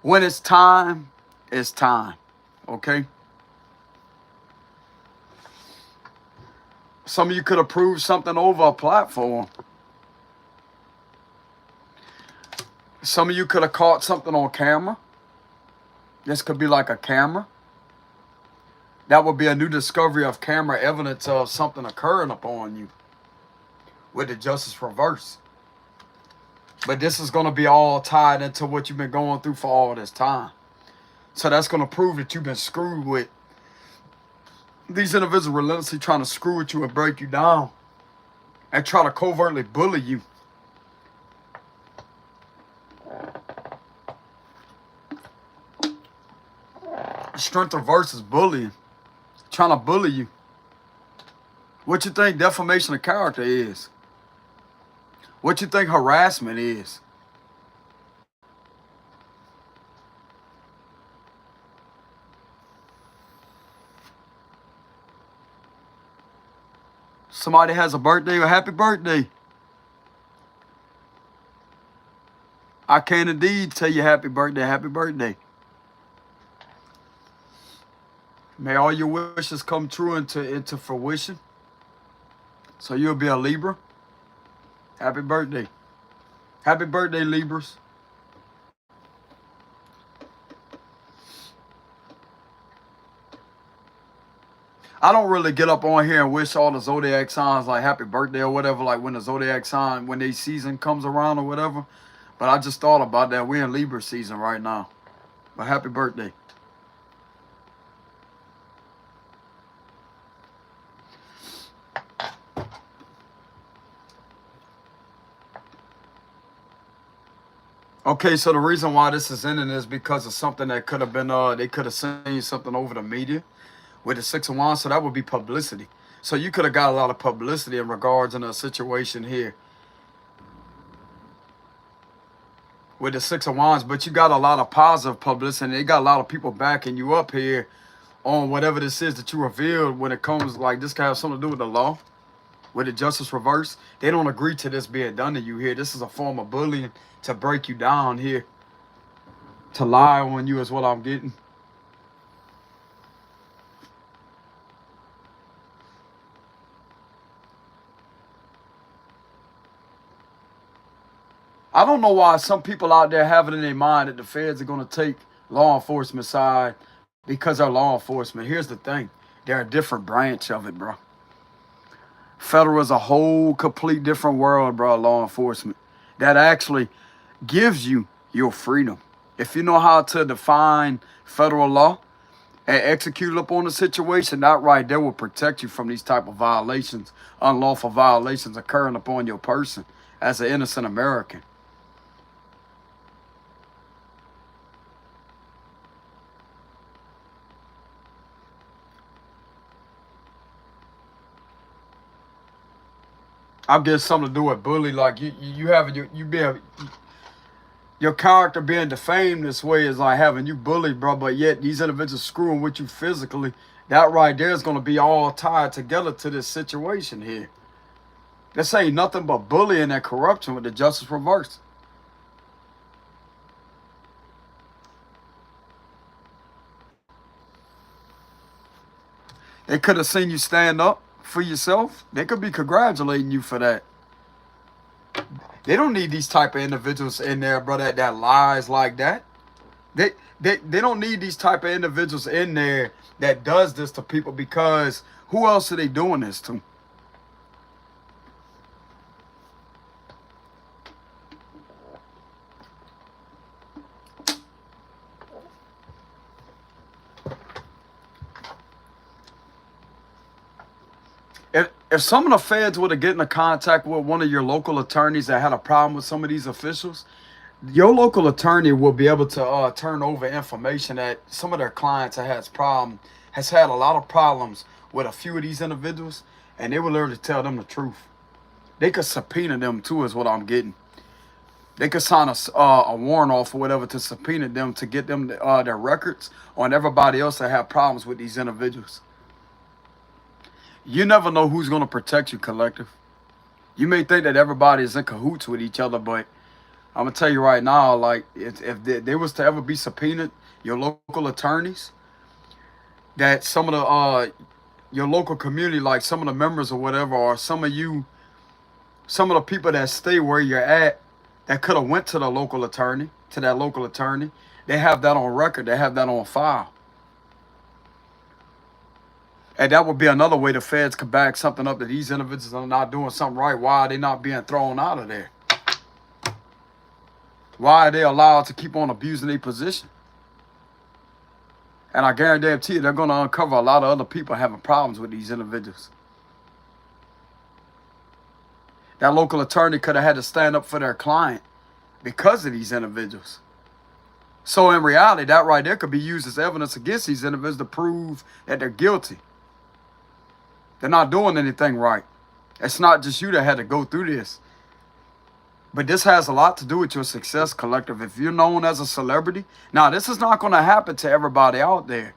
When it's time, it's time. Okay? Some of you could have proved something over a platform. Some of you could have caught something on camera. This could be like a camera. That would be a new discovery of camera evidence of something occurring upon you with the justice reverse. But this is going to be all tied into what you've been going through for all this time. So that's going to prove that you've been screwed with. These individuals relentlessly trying to screw with you and break you down and try to covertly bully you. Strength reverse is bullying. Trying to bully you. What you think defamation of character is? What you think harassment is? Somebody has a birthday or happy birthday. I can indeed tell you happy birthday, happy birthday. May all your wishes come true into fruition. So you'll be a Libra. Happy birthday. Happy birthday, Libras. I don't really get up on here and wish all the zodiac signs like happy birthday or whatever, like when the zodiac sign, when their season comes around or whatever. But I just thought about that. We're in Libra season right now. But happy birthday. Okay, so the reason why this is ending is because of something that could have been, they could have seen something over the media with the Six of Wands, so that would be publicity. So you could have got a lot of publicity in regards in a situation here with the Six of Wands, but you got a lot of positive publicity. They got a lot of people backing you up here on whatever this is that you revealed when it comes, like this can have something to do with the law, with the justice reverse. They don't agree to this being done to you here. This is a form of bullying to break you down here. To lie on you is what I'm getting. I don't know why some people out there have it in their mind that the feds are going to take law enforcement side because they're law enforcement. Here's the thing. They're a different branch of it, bro. Federal is a whole complete different world, bro, law enforcement. That actually gives you your freedom. If you know how to define federal law and execute upon the situation, that right there will protect you from these type of violations, unlawful violations occurring upon your person as an innocent American. I guess something to do with bully, like you having you being your character being defamed this way is like having you bullied, bro. But yet these individuals screwing with you physically. That right there is going to be all tied together to this situation here. This ain't nothing but bullying and corruption with the justice reverse. They could have seen you stand up for yourself. They could be congratulating you for that. They don't need these type of individuals in there, brother, that lies like that. They don't need these type of individuals in there that does this to people, because who else are they doing this to? If some of the feds would have get into contact with one of your local attorneys that had a problem with some of these officials, your local attorney will be able to turn over information that some of their clients that has had a lot of problems with a few of these individuals, and they will literally tell them the truth. They could subpoena them too, is what I'm getting. They could sign a warrant off or whatever to subpoena them to get them their records on everybody else that have problems with these individuals. You never know who's going to protect you, collective. You may think that everybody is in cahoots with each other, but I'm going to tell you right now, like, if they was to ever be subpoenaed, your local attorneys, that some of the, your local community, like some of the members or whatever, or some of the people that stay where you're at, that could have went to the local attorney, to that local attorney, they have that on record, they have that on file. And that would be another way the feds could back something up, that these individuals are not doing something right. Why are they not being thrown out of there? Why are they allowed to keep on abusing their position? And I guarantee you, they're going to uncover a lot of other people having problems with these individuals. That local attorney could have had to stand up for their client because of these individuals. So in reality, that right there could be used as evidence against these individuals to prove that they're guilty. They're not doing anything right. It's not just you that had to go through this. But this has a lot to do with your success, collective. If you're known as a celebrity, now this is not going to happen to everybody out there.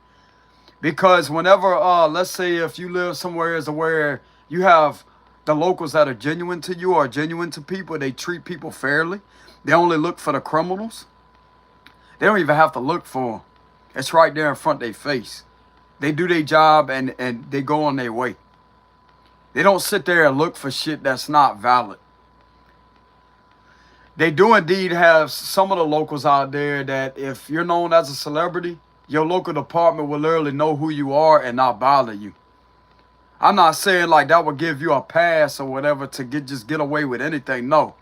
Because whenever, let's say if you live somewhere where you have the locals that are genuine to you or genuine to people, they treat people fairly. They only look for the criminals. They don't even have to look for them. It's right there in front of their face. They do their job and they go on their way. They don't sit there and look for shit that's not valid. They do indeed have some of the locals out there that if you're known as a celebrity, your local department will literally know who you are and not bother you. I'm not saying like that would give you a pass or whatever to just get away with anything. No,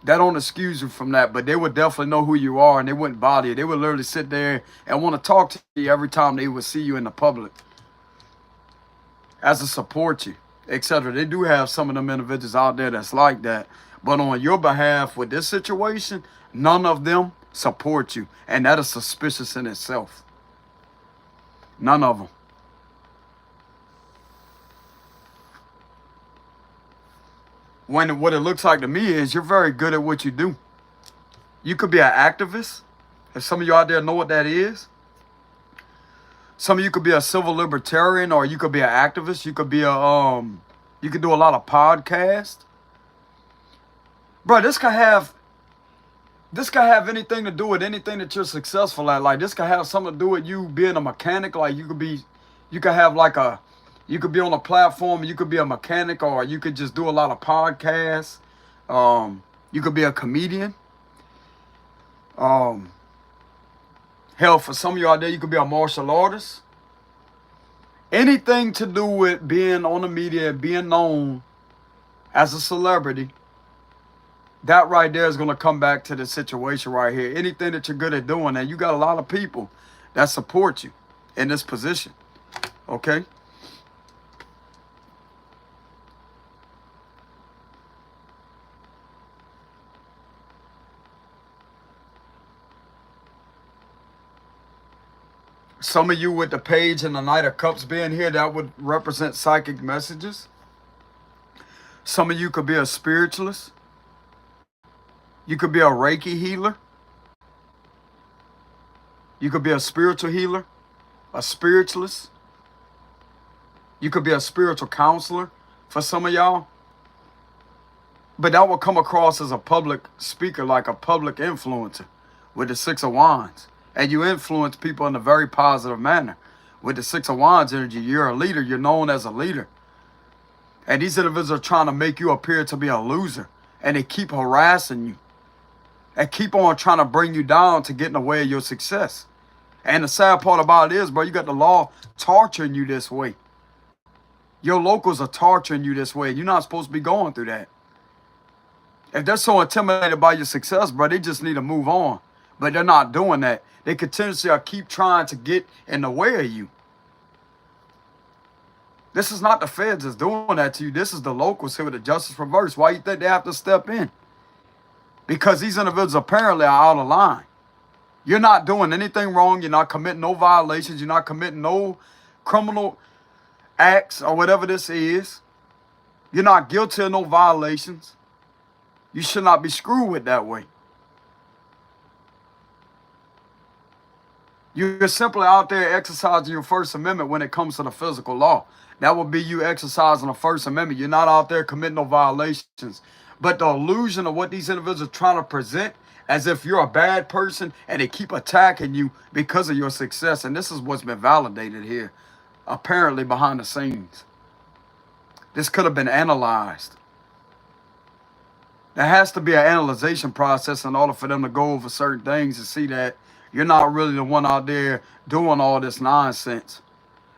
that don't excuse you from that. But they would definitely know who you are and they wouldn't bother you. They would literally sit there and want to talk to you every time they would see you in the public as to support you, etc. They do have some of them individuals out there that's like that. But on your behalf with this situation, none of them support you. And that is suspicious in itself. None of them. When what it looks like to me is you're very good at what you do. You could be an activist. If some of you out there know what that is. Some of you could be a civil libertarian, or you could be an activist. You could be you could do a lot of podcasts. Bro, this could have anything to do with anything that you're successful at. Like, this could have something to do with you being a mechanic. Like, you could be on a platform, you could be a mechanic, or you could just do a lot of podcasts. You could be a comedian. Hell, for some of you out there, you could be a martial artist. Anything to do with being on the media, being known as a celebrity, that right there is going to come back to the situation right here. Anything that you're good at doing, and you got a lot of people that support you in this position. Okay? Some of you with the page and the Knight of Cups being here, that would represent psychic messages. Some of you could be a spiritualist. You could be a Reiki healer. You could be a spiritual healer, a spiritualist. You could be a spiritual counselor for some of y'all. But that will come across as a public speaker, like a public influencer with the Six of Wands. And you influence people in a very positive manner. With the Six of Wands energy, you're a leader. You're known as a leader. And these individuals are trying to make you appear to be a loser. And they keep harassing you. And keep on trying to bring you down to get in the way of your success. And the sad part about it is, bro, you got the law torturing you this way. Your locals are torturing you this way. You're not supposed to be going through that. If they're so intimidated by your success, bro, they just need to move on. But they're not doing that. They continuously keep trying to get in the way of you. This is not the feds that's doing that to you. This is the locals here with the justice reverse. Why you think they have to step in? Because these individuals apparently are out of line. You're not doing anything wrong. You're not committing no violations. You're not committing no criminal acts or whatever this is. You're not guilty of no violations. You should not be screwed with that way. You're simply out there exercising your First Amendment when it comes to the physical law. That would be you exercising the First Amendment. You're not out there committing no violations. But the illusion of what these individuals are trying to present as if you're a bad person, and they keep attacking you because of your success. And this is what's been validated here, apparently behind the scenes. This could have been analyzed. There has to be an analyzation process in order for them to go over certain things and see that you're not really the one out there doing all this nonsense.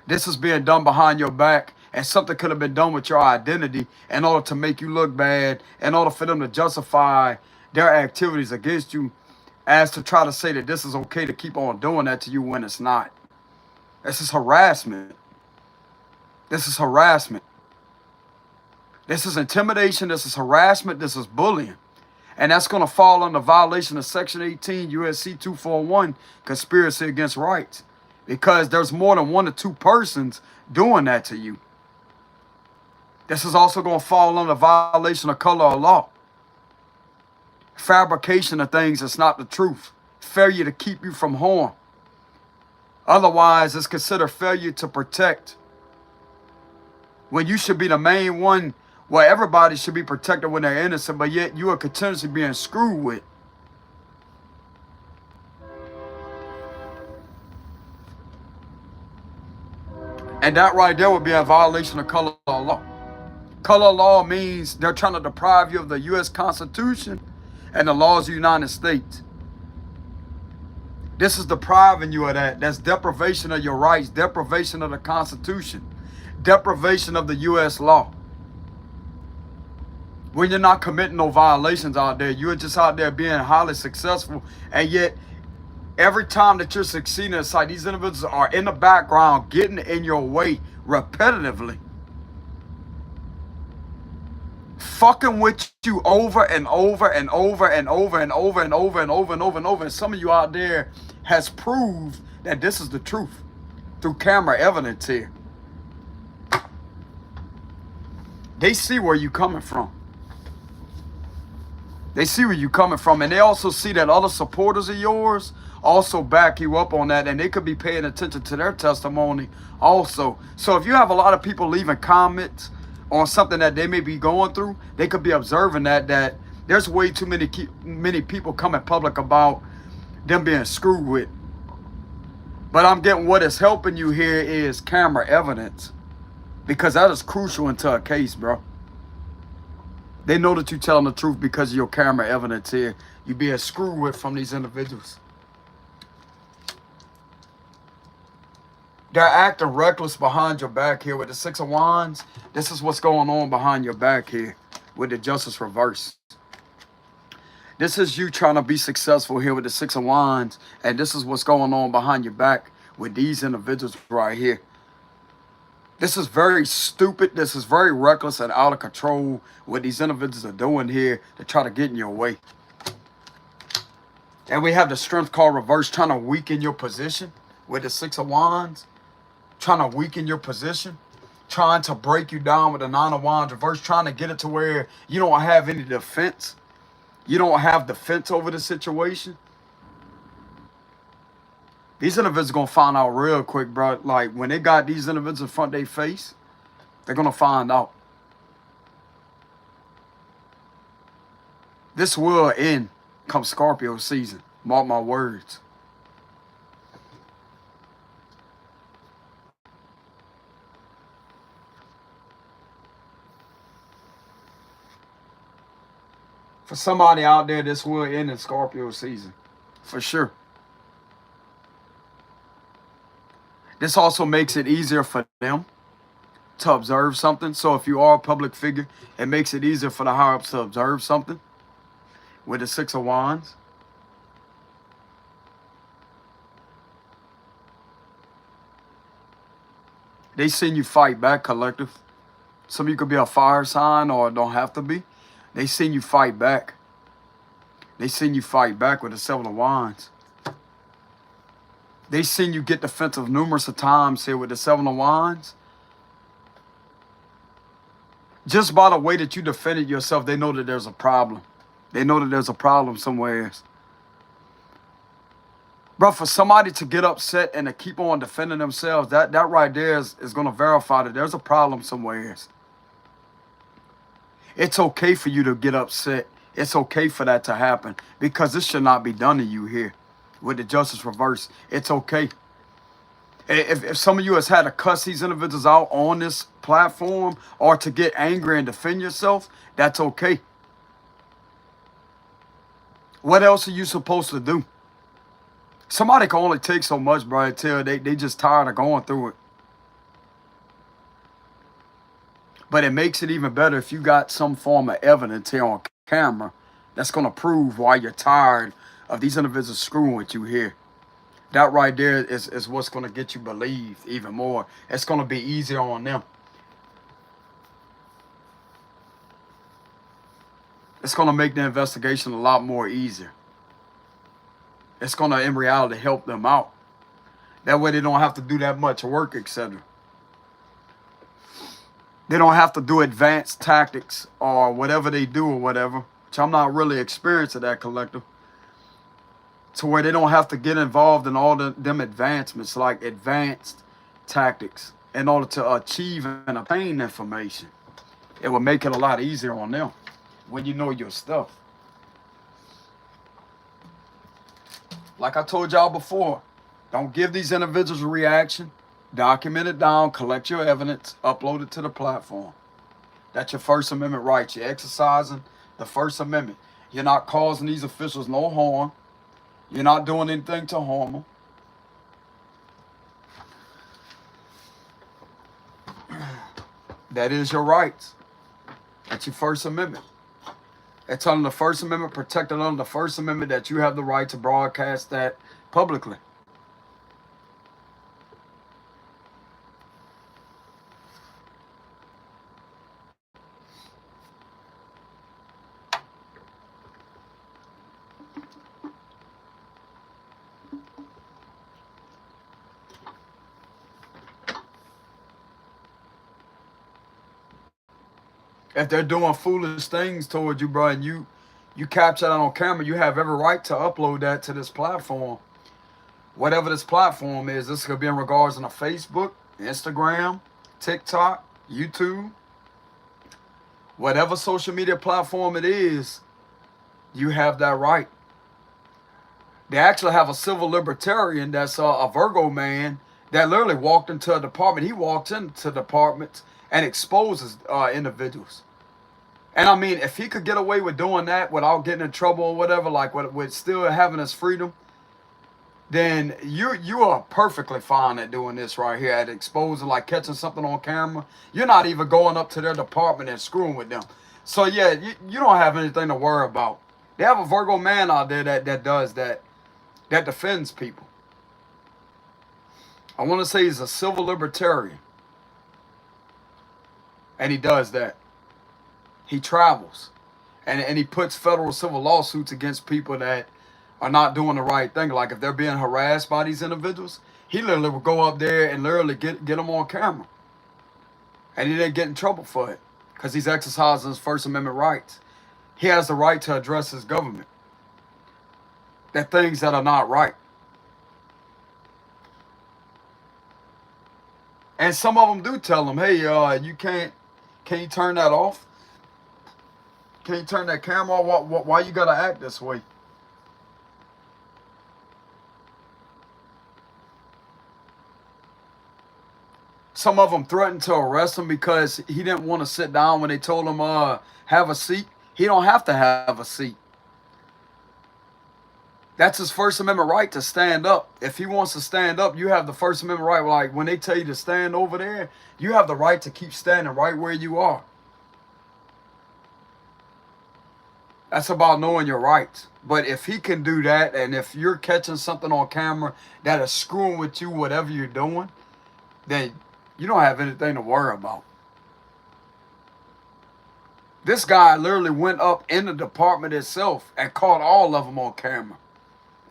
This is being done behind your back, and something could have been done with your identity in order to make you look bad, in order for them to justify their activities against you, as to try to say that this is okay to keep on doing that to you when it's not. This is harassment. This is harassment. This is intimidation. This is harassment. This is bullying. And that's going to fall under violation of Section 18 USC 241, conspiracy against rights. Because there's more than one or two persons doing that to you. This is also going to fall under violation of color of law. Fabrication of things that's not the truth. Failure to keep you from harm. Otherwise, it's considered failure to protect. When you should be the main one, where everybody should be protected when they're innocent, but yet you are continuously being screwed with. And that right there would be a violation of color law. Color law means they're trying to deprive you of the U.S. Constitution and the laws of the United States. This is depriving you of that. That's deprivation of your rights, deprivation of the Constitution, deprivation of the U.S. law. When you're not committing no violations out there, you're just out there being highly successful, and yet every time that you're succeeding, it's like these individuals are in the background getting in your way repetitively. Fucking with you over and over and over and over and over and over and over and over and over. And some of you out there has proved that this is the truth through camera evidence here. They see where you're coming from. They see where you're coming from, and they also see that other supporters of yours also back you up on that, and they could be paying attention to their testimony also. So if you have a lot of people leaving comments on something that they may be going through, they could be observing that there's way too many people coming public about them being screwed with. But I'm getting what is helping you here is camera evidence, because that is crucial into a case, bro. They know that you're telling the truth because of your camera evidence here. You being screwed with from these individuals. They're acting reckless behind your back here with the Six of Wands. This is what's going on behind your back here with the Justice reverse. This is you trying to be successful here with the Six of Wands. And this is what's going on behind your back with these individuals right here. This is very stupid. This is very reckless and out of control what these individuals are doing here to try to get in your way. And we have the Strength card reverse, trying to weaken your position with the Six of Wands. Trying to weaken your position. Trying to break you down with the Nine of Wands reverse. Trying to get it to where you don't have any defense. You don't have defense over the situation. These individuals are going to find out real quick, bro. Like, when they got these individuals in front of their face, they're going to find out. This will end come Scorpio season. Mark my words. For somebody out there, this will end in Scorpio season. For sure. This also makes it easier for them to observe something. So if you are a public figure, it makes it easier for the higher-ups to observe something with the Six of Wands. They seen you fight back, collective. Some of you could be a fire sign or don't have to be. They seen you fight back. They seen you fight back with the Seven of Wands. They seen you get defensive numerous times here with the Seven of Wands. Just by the way that you defended yourself, they know that there's a problem. They know that there's a problem somewhere else. Bro, for somebody to get upset and to keep on defending themselves, that right there is going to verify that there's a problem somewhere else. It's okay for you to get upset. It's okay for that to happen, because this should not be done to you here. With the Justice reverse, it's okay. If some of you has had to cuss these individuals out on this platform or to get angry and defend yourself, that's okay. What else are you supposed to do? Somebody can only take so much, bro, until they just tired of going through it. But it makes it even better if you got some form of evidence here on camera that's going to prove why you're tired of these individuals screwing with you here. That right there is what's going to get you believed even more. It's going to be easier on them. It's going to make the investigation a lot more easier. It's going to, in reality, help them out. That way they don't have to do that much work, etc. They don't have to do advanced tactics or whatever they do or whatever, which I'm not really experienced at that, collective. To where they don't have to get involved in all them advancements, like advanced tactics, in order to achieve and obtain information. It will make it a lot easier on them when you know your stuff. Like I told y'all before, don't give these individuals a reaction. Document it down, collect your evidence, upload it to the platform. That's your First Amendment rights. You're exercising the First Amendment. You're not causing these officials no harm. You're not doing anything to harm them. That is your rights. That's your First Amendment. It's under the First Amendment, protected under the First Amendment, that you have the right to broadcast that publicly. If they're doing foolish things towards you, bro, and you capture that on camera, you have every right to upload that to this platform. whatever this platform is. This could be in regards to Facebook, Instagram, TikTok, YouTube, whatever social media platform it is, you have that right. They actually have a civil libertarian that's a Virgo man that literally walked into a department. He walks into departments and exposes individuals. And I mean, if he could get away with doing that without getting in trouble or whatever, like with still having his freedom, then you are perfectly fine at doing this right here, at exposing, like catching something on camera. You're not even going up to their department and screwing with them. So yeah, you don't have anything to worry about. They have a Virgo man out there that does that, that defends people. I want to say he's a civil libertarian. And he does that. He travels. And he puts federal civil lawsuits against people that are not doing the right thing. Like if they're being harassed by these individuals, he literally will go up there and literally get them on camera. And he didn't get in trouble for it because he's exercising his First Amendment rights. He has the right to address his government. That things that are not right. And some of them do tell him, hey, you can you turn that off? Can you turn that camera off? Why you gotta act this way? Some of them threatened to arrest him because he didn't want to sit down when they told him, have a seat. He don't have to have a seat. That's his First Amendment right to stand up. If he wants to stand up, you have the First Amendment right. Like when they tell you to stand over there, you have the right to keep standing right where you are. That's about knowing your rights. But if he can do that, and if you're catching something on camera that is screwing with you, whatever you're doing, then you don't have anything to worry about. This guy literally went up in the department itself and caught all of them on camera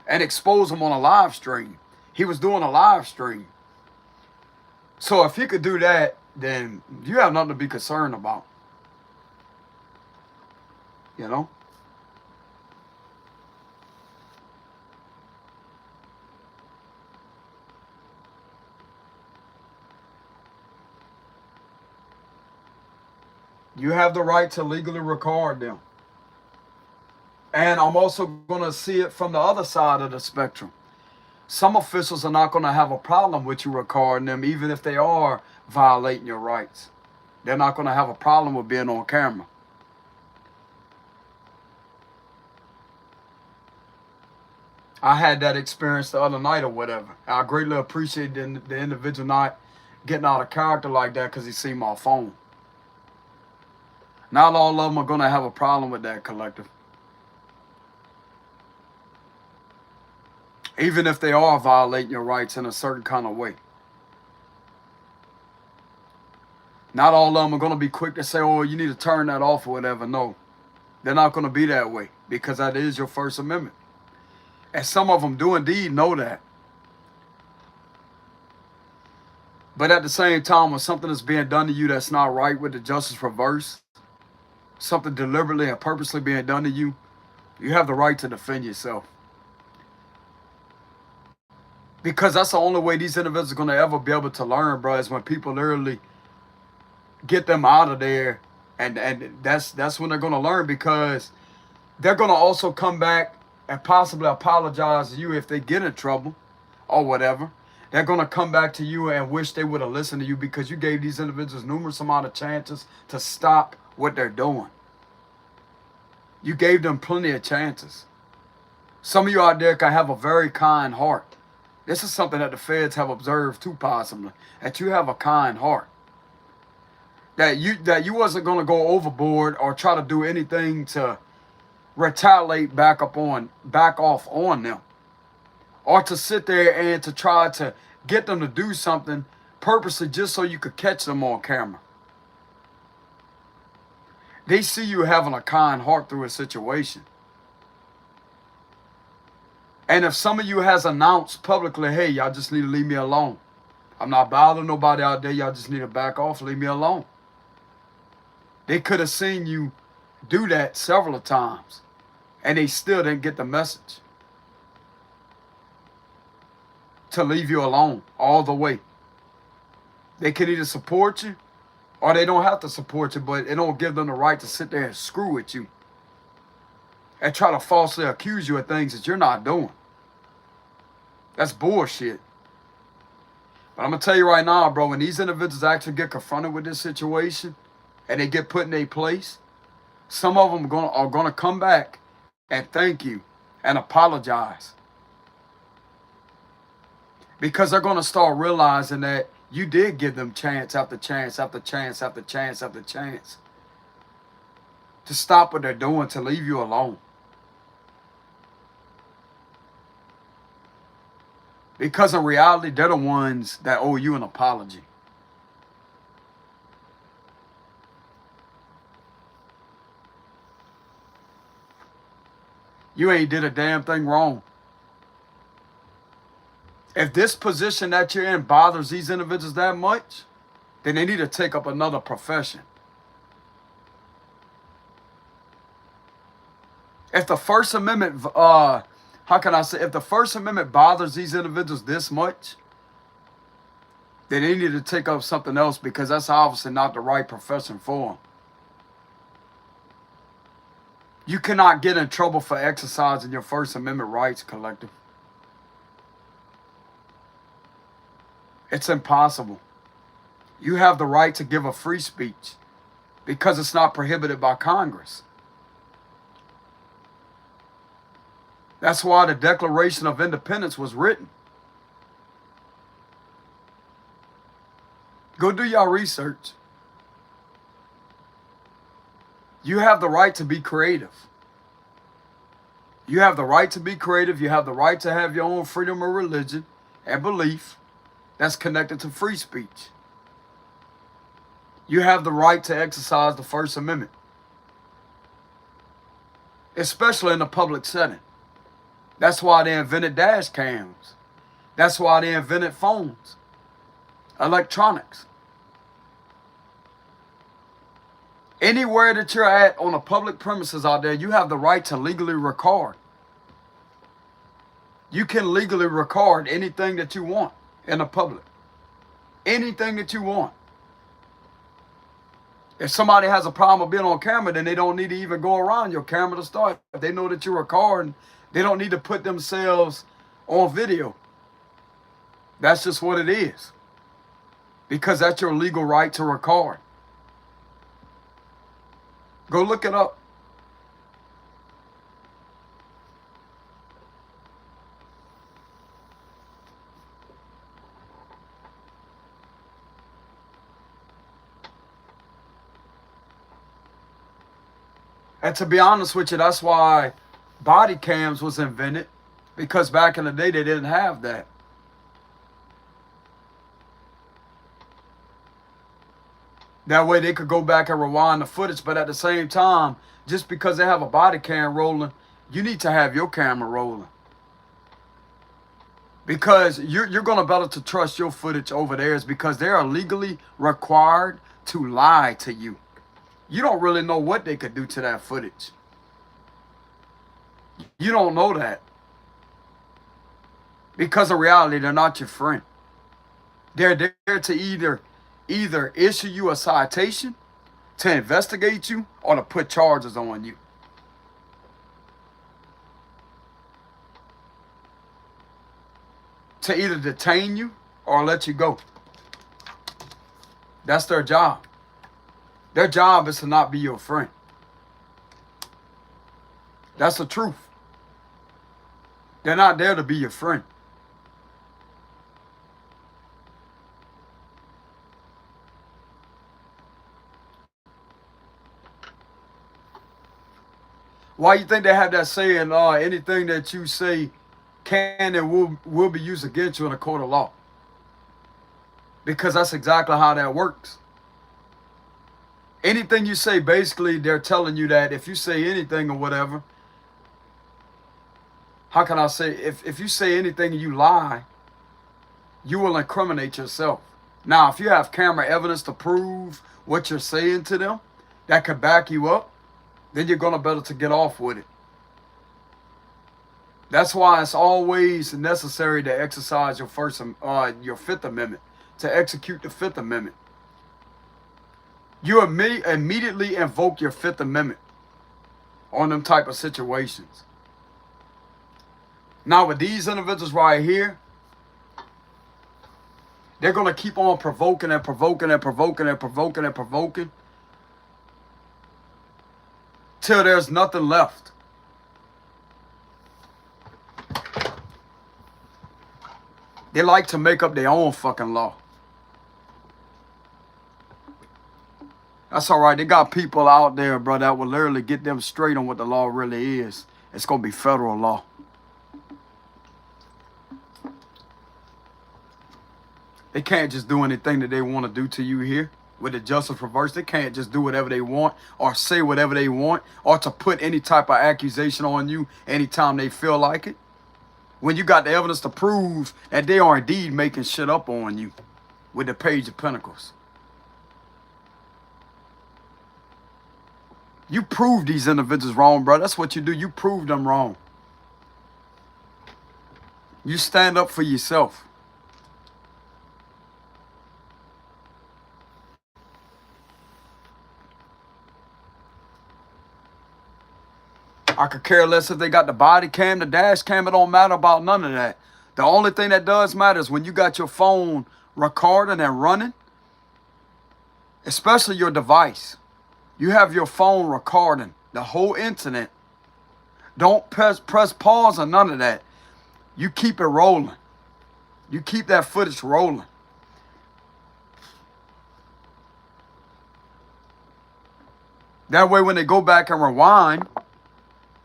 and exposed them on a live stream. He was doing a live stream. So if he could do that, then you have nothing to be concerned about. You know? You have the right to legally record them. And I'm also going to see it from the other side of the spectrum. Some officials are not going to have a problem with you recording them, even if they are violating your rights. They're not going to have a problem with being on camera. I had that experience the other night or whatever. I greatly appreciate the individual not getting out of character like that because he seen my phone. Not all of them are going to have a problem with that, collective. Even if they are violating your rights in a certain kind of way. Not all of them are going to be quick to say, oh, you need to turn that off or whatever. No, they're not going to be that way because that is your First Amendment. And some of them do indeed know that. But at the same time, when something is being done to you that's not right with the justice reverse, something deliberately and purposely being done to you, you have the right to defend yourself. Because that's the only way these individuals are going to ever be able to learn, bro, is when people literally get them out of there. And that's when they're going to learn, because they're going to also come back and possibly apologize to you if they get in trouble or whatever. They're going to come back to you and wish they would have listened to you because you gave these individuals numerous amount of chances to stop what they're doing. You gave them plenty of chances. Some of you out there can have a very kind heart. This is something that the feds have observed too, possibly, that you have a kind heart. That you wasn't going to go overboard or try to do anything to retaliate back off on them. Or to sit there and to try to get them to do something purposely just so you could catch them on camera. They see you having a kind heart through a situation. And if some of you has announced publicly, hey, y'all just need to leave me alone. I'm not bothering nobody out there. Y'all just need to back off, leave me alone. They could have seen you do that several times, and they still didn't get the message. to leave you alone all the way. They can either support you or they don't have to support you, but it don't give them the right to sit there and screw with you and try to falsely accuse you of things that you're not doing. That's bullshit. But I'm going to tell you right now, bro, when these individuals actually get confronted with this situation and they get put in their place, some of them are going to come back and thank you and apologize. Because they're going to start realizing that you did give them chance after chance after chance after chance after chance to stop what they're doing, to leave you alone. Because in reality, they're the ones that owe you an apology. You ain't did a damn thing wrong. If this position that you're in bothers these individuals that much, then they need to take up another profession. If the First Amendment, if the First Amendment bothers these individuals this much, then they need to take up something else, because that's obviously not the right profession for them. You cannot get in trouble for exercising your First Amendment rights, collective. It's impossible. You have the right to give a free speech because it's not prohibited by Congress. That's why the Declaration of Independence was written. Go do your research. You have the right to be creative. You have the right to be creative. You have the right to have your own freedom of religion and belief that's connected to free speech. You have the right to exercise the First Amendment, especially in a public setting. That's why they invented dash cams. That's why they invented phones, electronics. Anywhere that you're at on a public premises out there, you have the right to legally record. You can legally record anything that you want in the public. Anything that you want. If somebody has a problem with being on camera, then they don't need to even go around your camera to start. If they know that you're recording, they don't need to put themselves on video. That's just what it is. Because that's your legal right to record. Go look it up. And to be honest with you, that's why body cams was invented, because back in the day they didn't have that. That way they could go back and rewind the footage, but at the same time, just because they have a body cam rolling, you need to have your camera rolling. Because you're going to better to trust your footage over theirs, because they are legally required to lie to you. You don't really know what they could do to that footage. You don't know that. Because in reality, they're not your friend. They're there to either issue you a citation, to investigate you, or to put charges on you. To either detain you or let you go. That's their job. Their job is to not be your friend. That's the truth. They're not there to be your friend. Why you think they have that saying, anything that you say can and will be used against you in a court of law? Because that's exactly how that works. Anything you say, basically, they're telling you that if you say anything or whatever, how can I say, if you say anything and you lie, you will incriminate yourself. Now, if you have camera evidence to prove what you're saying to them that could back you up, then you're going to better to get off with it. That's why it's always necessary to exercise your Fifth Amendment, to execute the Fifth Amendment. You immediately invoke your Fifth Amendment on them type of situations. Now with these individuals right here, they're going to keep on provoking and provoking and provoking and provoking and provoking till there's nothing left. They like to make up their own fucking law. That's all right. They got people out there, bro, that will literally get them straight on what the law really is. It's going to be federal law. They can't just do anything that they want to do to you here. With the justice reverse, they can't just do whatever they want or say whatever they want or to put any type of accusation on you anytime they feel like it. When you got the evidence to prove that they are indeed making shit up on you with the Page of Pentacles. You prove these individuals wrong, bro. That's what you do. You prove them wrong. You stand up for yourself. I could care less if they got the body cam, the dash cam. It don't matter about none of that. The only thing that does matter is when you got your phone recording and running, especially your device. You have your phone recording the whole incident. Don't press pause or none of that. You keep it rolling. You keep that footage rolling. That way when they go back and rewind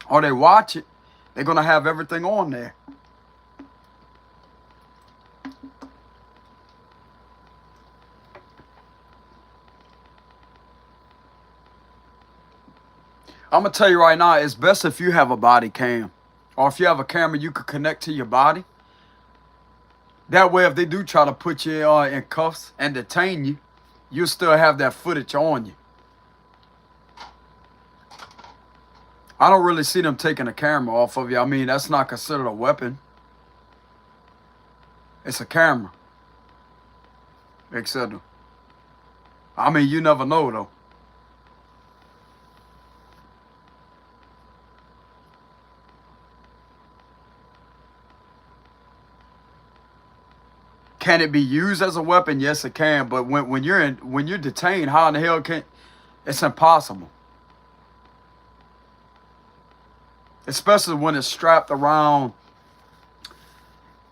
or they watch it, they're going to have everything on there. I'm going to tell you right now, it's best if you have a body cam. Or if you have a camera you could connect to your body. That way if they do try to put you in cuffs and detain you, you'll still have that footage on you. I don't really see them taking a camera off of you. I mean, that's not considered a weapon. It's a camera. Etc. I mean, you never know, though. Can it be used as a weapon? Yes, it can. But when you're detained, how in the hell can? It's impossible. Especially when it's strapped around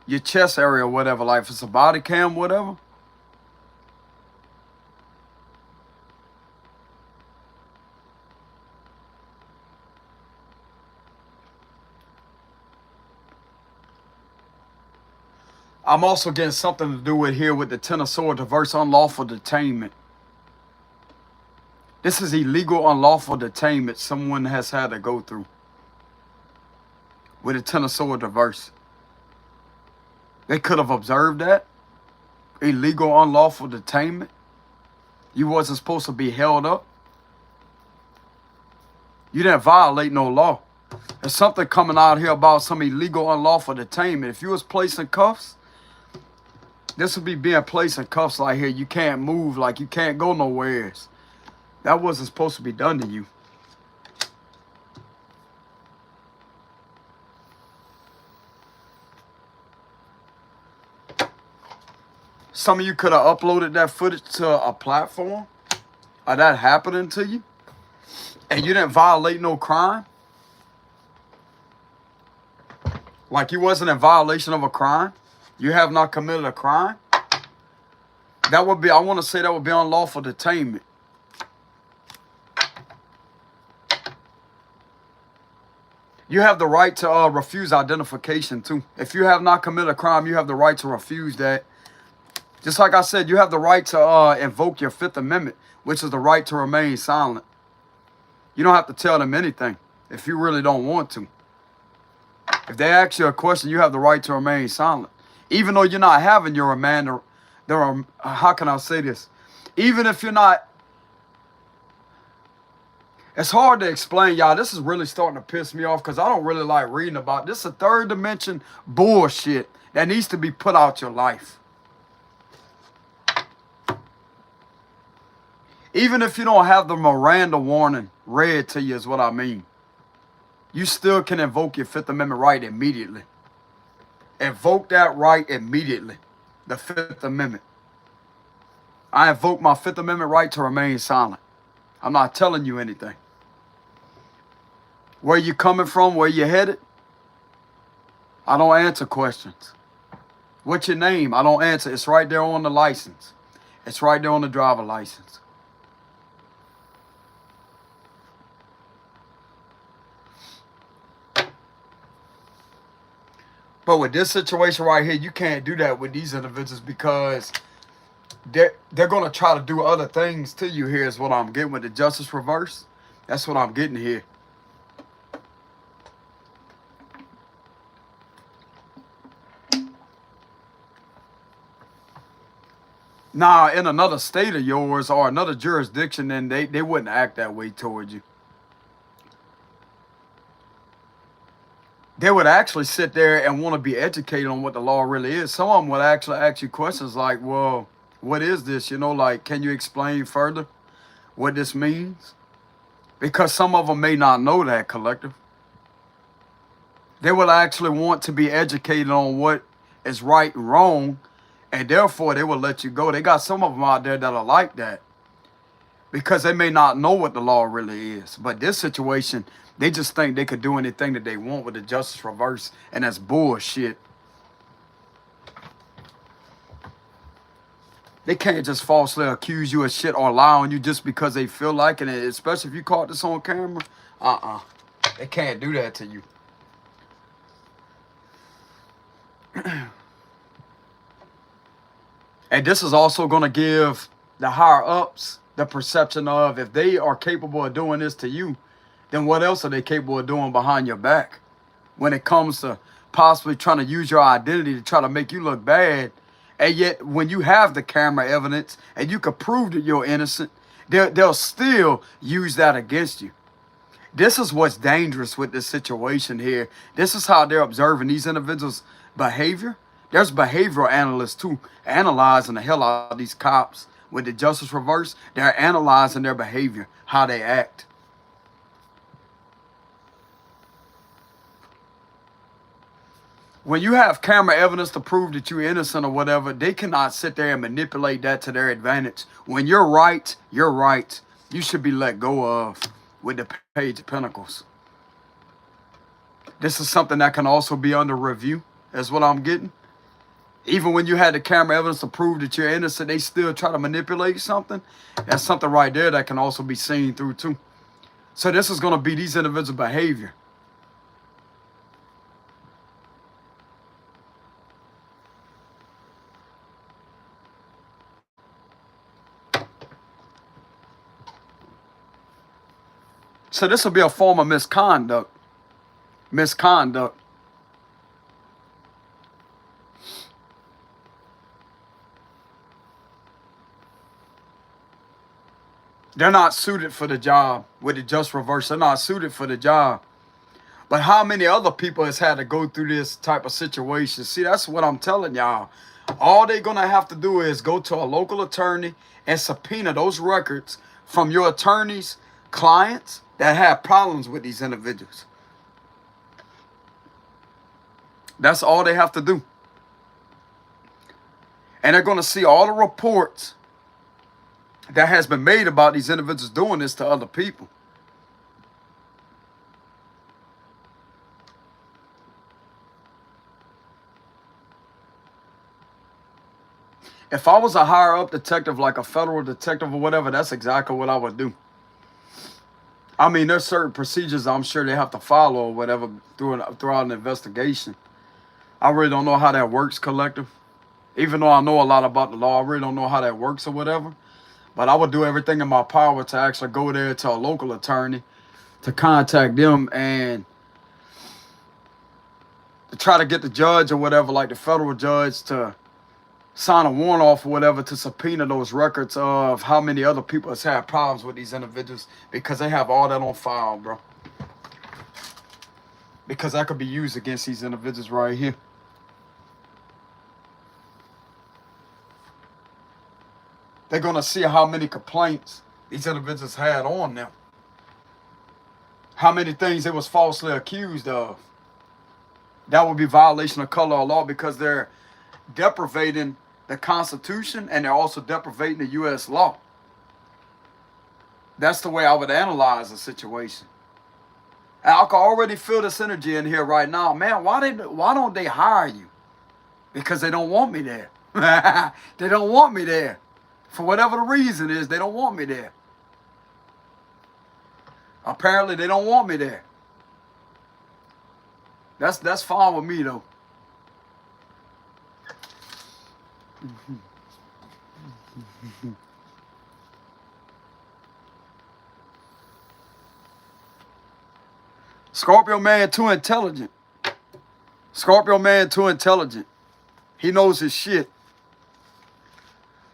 your chest area or whatever. Like if it's a body cam, whatever. I'm also getting something to do with here with the Ten of Swords, reverse unlawful detainment. This is illegal unlawful detainment someone has had to go through. With the Ten of Swords reverse. They could have observed that. Illegal unlawful detainment. You wasn't supposed to be held up. You didn't violate no law. There's something coming out here about some illegal unlawful detainment. If you was placed in cuffs, this would be being placed in cuffs like here. You can't move, like you can't go nowhere. That wasn't supposed to be done to you. Some of you could have uploaded that footage to a platform of that happening to you, and you didn't violate no crime. Like you wasn't in violation of a crime. You have not committed a crime. That would be, I want to say that would be unlawful detainment. You have the right to refuse identification too. If you have not committed a crime, you have the right to refuse that. Just like I said, you have the right to invoke your Fifth Amendment, which is the right to remain silent. You don't have to tell them anything if you really don't want to. If they ask you a question, you have the right to remain silent. Even though you're not having your remand, how can I say this? Even if you're not, It's hard to explain, y'all. This is really starting to piss me off because I don't really like reading about this. Is a third dimension bullshit that needs to be put out your life. Even if you don't have the Miranda warning read to you is what I mean. You still can invoke your Fifth Amendment right immediately. Invoke that right immediately. The Fifth Amendment. I invoke my Fifth Amendment right to remain silent. I'm not telling you anything. Where you coming from, where you headed? I don't answer questions. What's your name? I don't answer. It's right there on the license. It's right there on the driver license. But with this situation right here, you can't do that with these individuals because they're going to try to do other things to you. Here is what I'm getting with the justice reverse. That's what I'm getting here. Now, in another state of yours or another jurisdiction, then they wouldn't act that way towards you. They would actually sit there and want to be educated on what the law really is. Some of them would actually ask you questions like, well, what is this? You know, like, can you explain further what this means? Because some of them may not know that, collective. They will actually want to be educated on what is right and wrong, and therefore they will let you go. They got some of them out there that are like that because they may not know what the law really is. But this situation, they just think they could do anything that they want with the justice reverse, and that's bullshit. They can't just falsely accuse you of shit or lie on you just because they feel like it, especially if you caught this on camera. They can't do that to you. And this is also going to give the higher ups the perception of, if they are capable of doing this to you, then what else are they capable of doing behind your back? When it comes to possibly trying to use your identity to try to make you look bad, and yet when you have the camera evidence and you can prove that you're innocent, they'll still use that against you. This is what's dangerous with this situation here. This is how they're observing these individuals' behavior. There's behavioral analysts too, analyzing the hell out of these cops with the justice reverse. They're analyzing their behavior, how they act. When you have camera evidence to prove that you're innocent or whatever, they cannot sit there and manipulate that to their advantage. When you're right, you're right. You should be let go of with the Page of Pentacles. This is something that can also be under review, is what I'm getting. Even when you had the camera evidence to prove that you're innocent, they still try to manipulate something. That's something right there that can also be seen through too. So this is going to be these individuals' behavior. So this will be a form of misconduct. Misconduct. They're not suited for the job with the just reverse. They're not suited for the job. But how many other people has had to go through this type of situation? See, that's what I'm telling y'all. All they're going to have to do is go to a local attorney and subpoena those records from your attorney's clients that have problems with these individuals. That's all they have to do. And they're going to see all the reports that has been made about these individuals doing this to other people. If I was a higher up detective, like a federal detective or whatever, that's exactly what I would do. I mean, there's certain procedures I'm sure they have to follow or whatever throughout an investigation. I really don't know how that works, collective. Even though I know a lot about the law, I really don't know how that works or whatever. But I would do everything in my power to actually go there to a local attorney, to contact them and to try to get the judge or whatever, like the federal judge, to sign a warrant off or whatever to subpoena those records of how many other people has had problems with these individuals, because they have all that on file, bro. Because that could be used against these individuals right here. They're going to see how many complaints these individuals had on them. How many things they was falsely accused of. That would be violation of color of law, because they're deprivating the Constitution and they're also deprivating the U.S. law. That's the way I would analyze the situation. And I can already feel this energy in here right now. Man, why don't they hire you? Because they don't want me there. They don't want me there. For whatever the reason is, they don't want me there. Apparently, they don't want me there. That's fine with me, though. Scorpio man too intelligent. Scorpio man too intelligent. He knows his shit.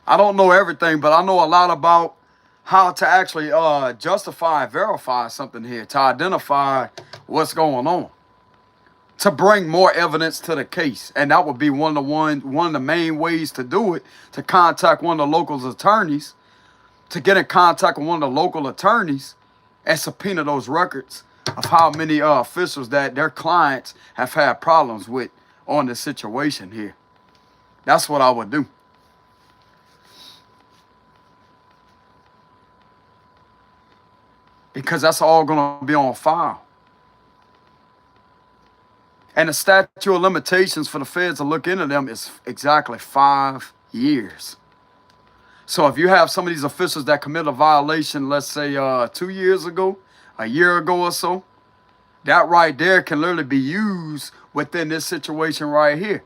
I don't know everything, but I know a lot about how to actually justify and verify something here, to identify what's going on, to bring more evidence to the case. And that would be one of the main ways to do it, to contact one of the local attorneys, to get in contact with one of the local attorneys and subpoena those records of how many officials that their clients have had problems with on this situation here. That's what I would do. Because that's all going to be on file. And the statute of limitations for the feds to look into them is exactly 5 years. So if you have some of these officials that commit a violation, let's say 2 years ago, a year ago or so, that right there can literally be used within this situation right here.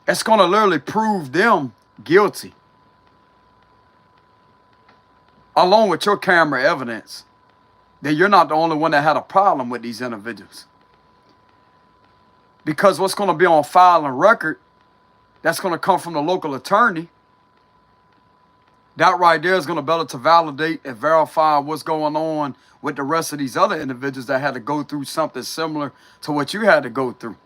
It's going to literally prove them guilty, along with your camera evidence, that you're not the only one that had a problem with these individuals. Because what's going to be on file and record, that's going to come from the local attorney. That right there is going to be able to validate and verify what's going on with the rest of these other individuals that had to go through something similar to what you had to go through.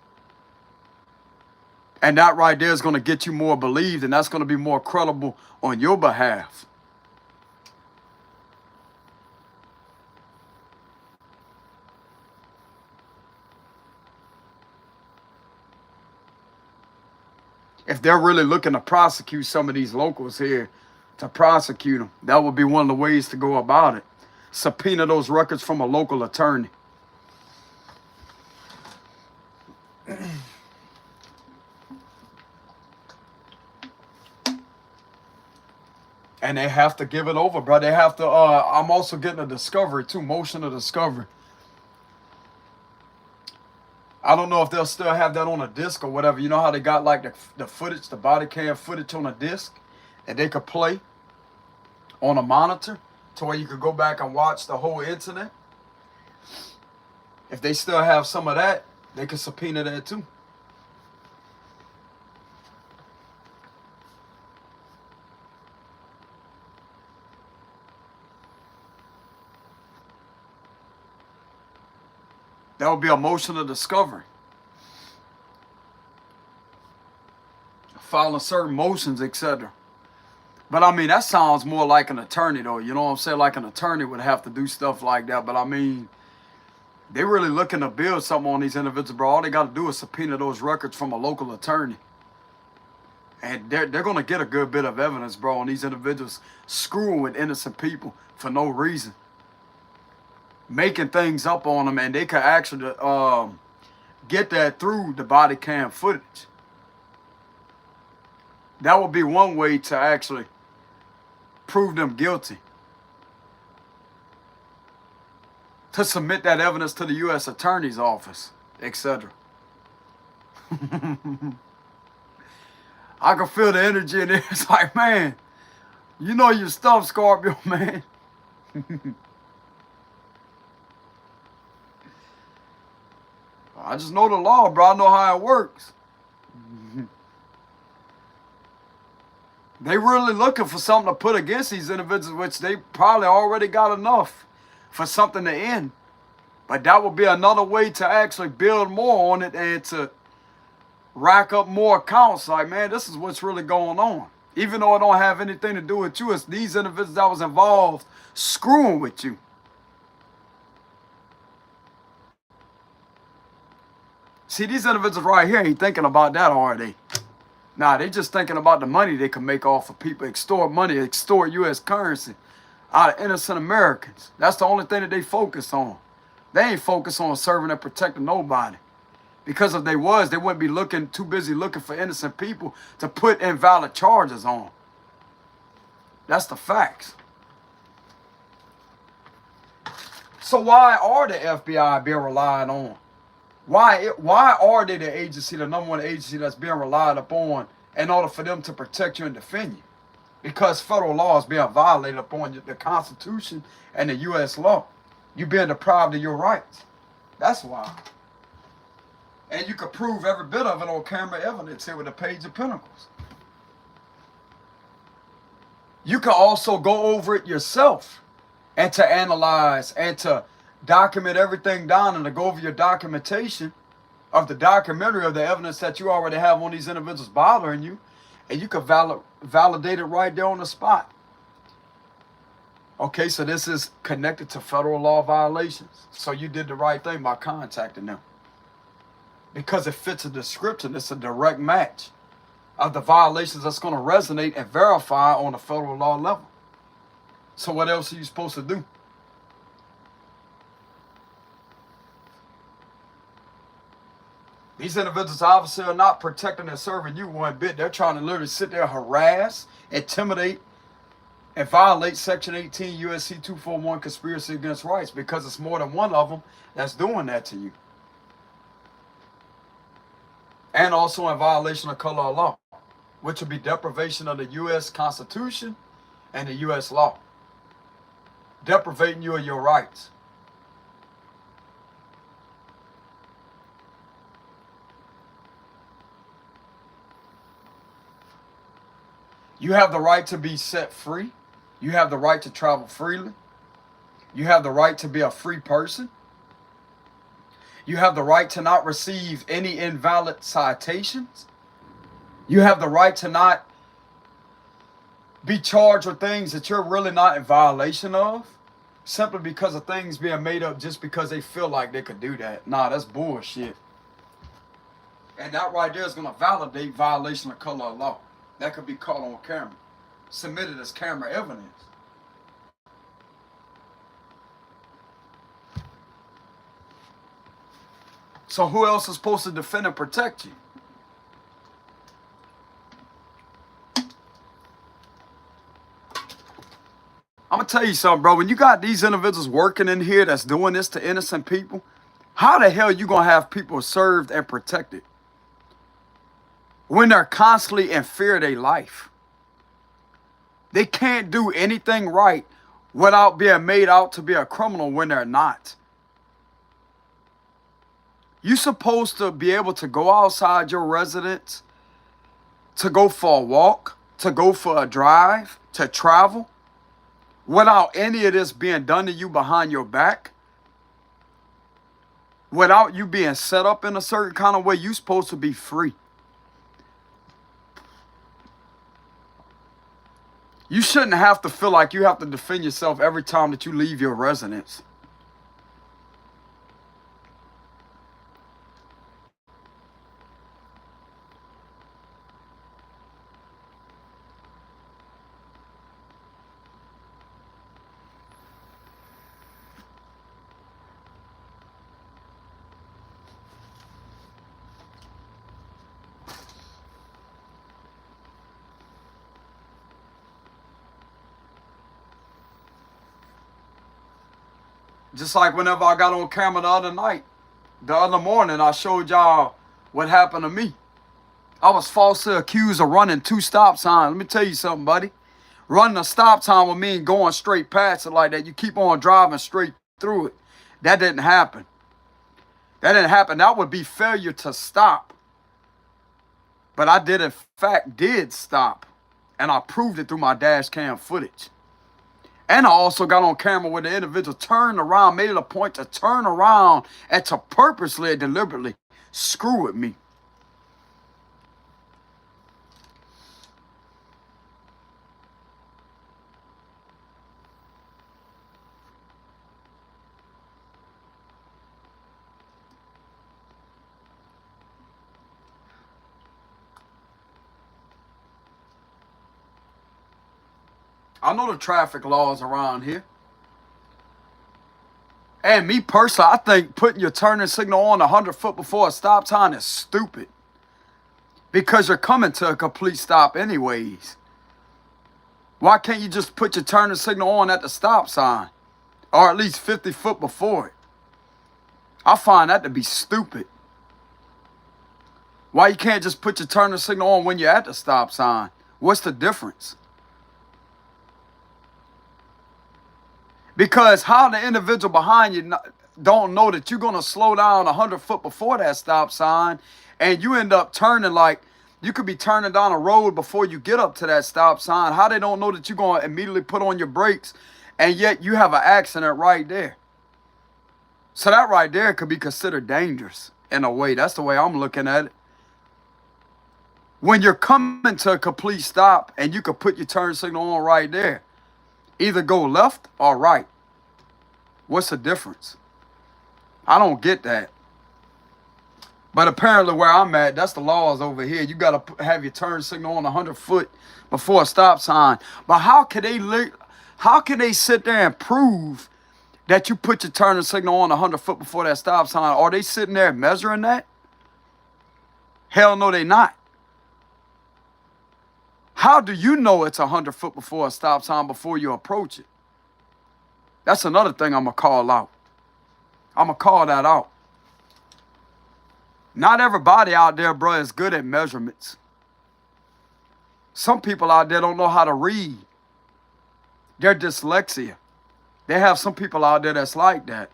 And that right there is going to get you more believed, and that's going to be more credible on your behalf. If they're really looking to prosecute some of these locals here, to prosecute them, that would be one of the ways to go about it. Subpoena those records from a local attorney. And they have to give it over, bro. They have to, I'm also getting a discovery too, motion of discovery. I don't know if they'll still have that on a disc or whatever. You know how they got like the footage, the body cam footage on a disc, and they could play on a monitor to where you could go back and watch the whole incident. If they still have some of that, they could subpoena that too. That would be a motion of discovery. Filing certain motions, etc. But I mean, that sounds more like an attorney though. You know what I'm saying? Like an attorney would have to do stuff like that. But I mean, they're really looking to build something on these individuals, bro. All they got to do is subpoena those records from a local attorney. And they're going to get a good bit of evidence, bro, on these individuals screwing with innocent people for no reason. Making things up on them, and they could actually get that through the body cam footage. That would be one way to actually prove them guilty. To submit that evidence to the U.S. Attorney's Office, etc. I can feel the energy in there. It's like, man, you know your stuff, Scorpio, man. I just know the law, bro. I know how it works. They really looking for something to put against these individuals, which they probably already got enough for something to end. But that would be another way to actually build more on it and to rack up more accounts. Like, man, this is what's really going on. Even though it don't have anything to do with you, it's these individuals that was involved screwing with you. See, these individuals right here ain't thinking about that, are they? Nah, they just thinking about the money they can make off of people, extort money, extort U.S. currency out of innocent Americans. That's the only thing that they focus on. They ain't focused on serving and protecting nobody. Because if they was, they wouldn't be too busy looking for innocent people to put invalid charges on. That's the facts. So why are the FBI being relied on? Why are they the agency, the number one agency that's being relied upon in order for them to protect you and defend you? Because federal law is being violated upon the Constitution and the U.S. law. You're being deprived of your rights. That's why. And you can prove every bit of it on camera evidence here with the Page of Pentacles. You can also go over it yourself and to analyze and to document everything down and to go over your documentation of the documentary of the evidence that you already have on these individuals bothering you, and you can validate it right there on the spot. Okay, so this is connected to federal law violations. So you did the right thing by contacting them. Because it fits a description, it's a direct match of the violations that's going to resonate and verify on a federal law level. So what else are you supposed to do? These individuals obviously are not protecting and serving you one bit. They're trying to literally sit there, harass, intimidate, and violate Section 18 U.S.C. 241 conspiracy against rights, because it's more than one of them that's doing that to you. And also in violation of color of law, which would be deprivation of the U.S. Constitution and the U.S. law. Deprivating you of your rights. You have the right to be set free. You have the right to travel freely. You have the right to be a free person. You have the right to not receive any invalid citations. You have the right to not be charged with things that you're really not in violation of, simply because of things being made up just because they feel like they could do that. Nah, that's bullshit. And that right there is going to validate violation of color of law. That could be caught on camera, submitted as camera evidence. So who else is supposed to defend and protect you? I'm going to tell you something, bro. When you got these individuals working in here that's doing this to innocent people, how the hell are you going to have people served and protected when they're constantly in fear of their life? They can't do anything right without being made out to be a criminal when they're not. You're supposed to be able to go outside your residence, to go for a walk, to go for a drive, to travel, without any of this being done to you behind your back, without you being set up in a certain kind of way. You're supposed to be free. You shouldn't have to feel like you have to defend yourself every time that you leave your residence. Just like whenever I got on camera the other morning, I showed y'all what happened to me. I was falsely accused of running 2 stop signs. Let me tell you something, buddy. Running a stop sign would mean going straight past it like that. You keep on driving straight through it. That didn't happen. That didn't happen. That would be failure to stop. But I did, in fact, stop And I proved it through my dash cam footage. And I also got on camera where the individual turned around, made it a point to turn around and to purposely and deliberately screw with me. I know the traffic laws around here. And me personally, I think putting your turning signal on 100 foot before a stop sign is stupid. Because you're coming to a complete stop anyways. Why can't you just put your turning signal on at the stop sign? Or at least 50 foot before it? I find that to be stupid. Why you can't just put your turning signal on when you're at the stop sign? What's the difference? Because how the individual behind you don't know that you're going to slow down 100 foot before that stop sign, and you end up turning like you could be turning down a road before you get up to that stop sign. How they don't know that you're going to immediately put on your brakes, and yet you have an accident right there. So that right there could be considered dangerous in a way. That's the way I'm looking at it. When you're coming to a complete stop and you could put your turn signal on right there, either go left or right. What's the difference? I don't get that. But apparently where I'm at, that's the laws over here. You got to have your turn signal on 100 foot before a stop sign. But how can they sit there and prove that you put your turning signal on 100 foot before that stop sign? Are they sitting there measuring that? Hell no, they not. How do you know it's 100 foot before a stop sign before you approach it? That's another thing I'm going to call out. I'm going to call that out. Not everybody out there, bro, is good at measurements. Some people out there don't know how to read. They're dyslexia. They have some people out there that's like that.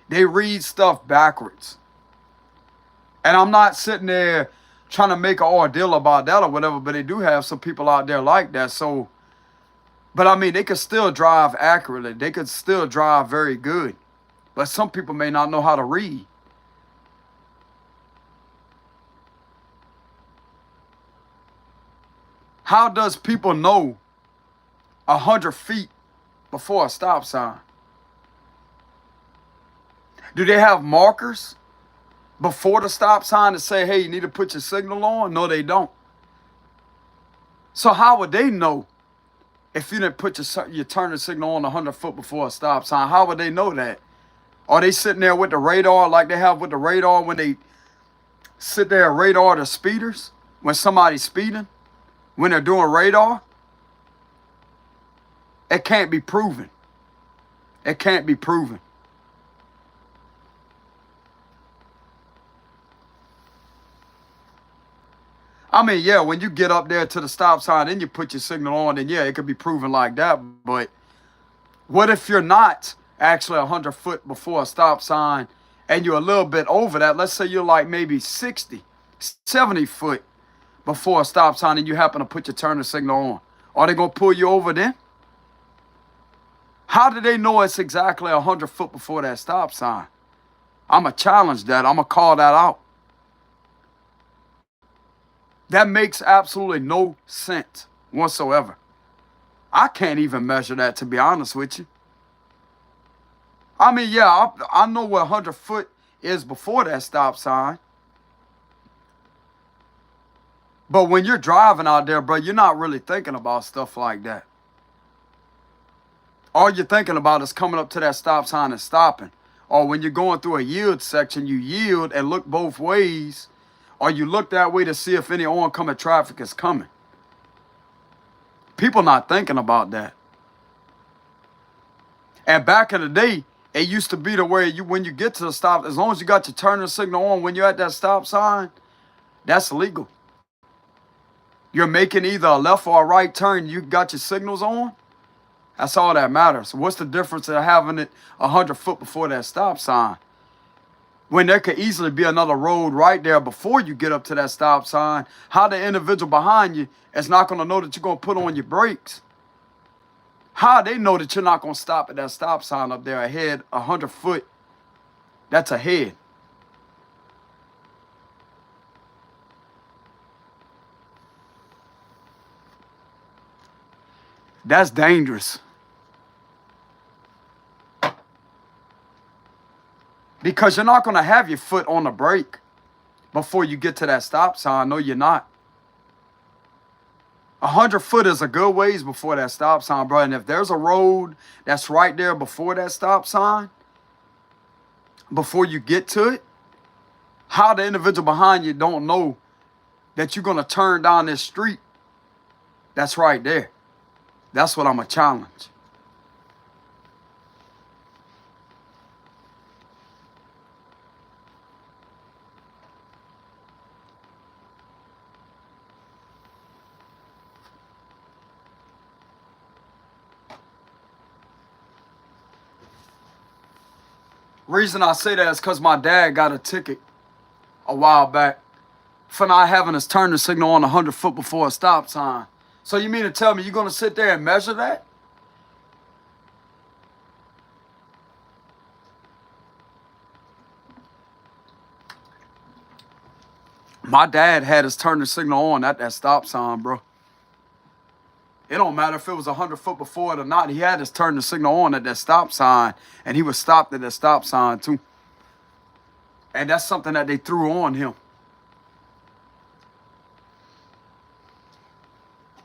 They read stuff backwards. And I'm not sitting there trying to make an ordeal about that or whatever, but they do have some people out there like that. So, but I mean, they could still drive accurately. They could still drive very good. But some people may not know how to read. How does people know 100 feet before a stop sign? Do they have markers before the stop sign to say, hey, you need to put your signal on? No, they don't. So how would they know if you didn't put your turning signal on 100 foot before a stop sign? How would they know that? Are they sitting there with the radar like they have with the radar when they sit there and radar the speeders? When somebody's speeding? When they're doing radar? It can't be proven. It can't be proven. I mean, yeah, when you get up there to the stop sign and you put your signal on, then yeah, it could be proven like that. But what if you're not actually 100 foot before a stop sign and you're a little bit over that? Let's say you're like maybe 60, 70 foot before a stop sign and you happen to put your turning signal on. Are they going to pull you over then? How do they know it's exactly 100 foot before that stop sign? I'm going to challenge that. I'm going to call that out. That makes absolutely no sense whatsoever. I can't even measure that, to be honest with you. I mean, yeah, I know what 100 foot is before that stop sign. But when you're driving out there, bro, you're not really thinking about stuff like that. All you're thinking about is coming up to that stop sign and stopping. Or when you're going through a yield section, you yield and look both ways. Or you look that way to see if any oncoming traffic is coming. People not thinking about that. And back in the day, it used to be the way when you get to the stop, as long as you got your turning signal on when you're at that stop sign, that's legal. You're making either a left or a right turn, you got your signals on, that's all that matters. What's the difference in having it 100 foot before that stop sign? when there could easily be another road right there before you get up to that stop sign? How the individual behind you is not going to know that you're going to put on your brakes? How they know that you're not going to stop at that stop sign up there ahead, 100 foot? That's ahead. That's dangerous. Because you're not going to have your foot on the brake before you get to that stop sign. No, you're not. 100 foot is a good ways before that stop sign, bro. And if there's a road that's right there before that stop sign, before you get to it, how the individual behind you don't know that you're going to turn down this street that's right there? That's what I'm a challenge. Reason I say that is because my dad got a ticket a while back for not having his turning signal on 100 foot before a stop sign. So you mean to tell me you're going to sit there and measure that? My dad had his turning signal on at that stop sign, bro. It don't matter if it was 100 foot before it or not. He had his turning signal on at that stop sign, and he was stopped at that stop sign too. And that's something that they threw on him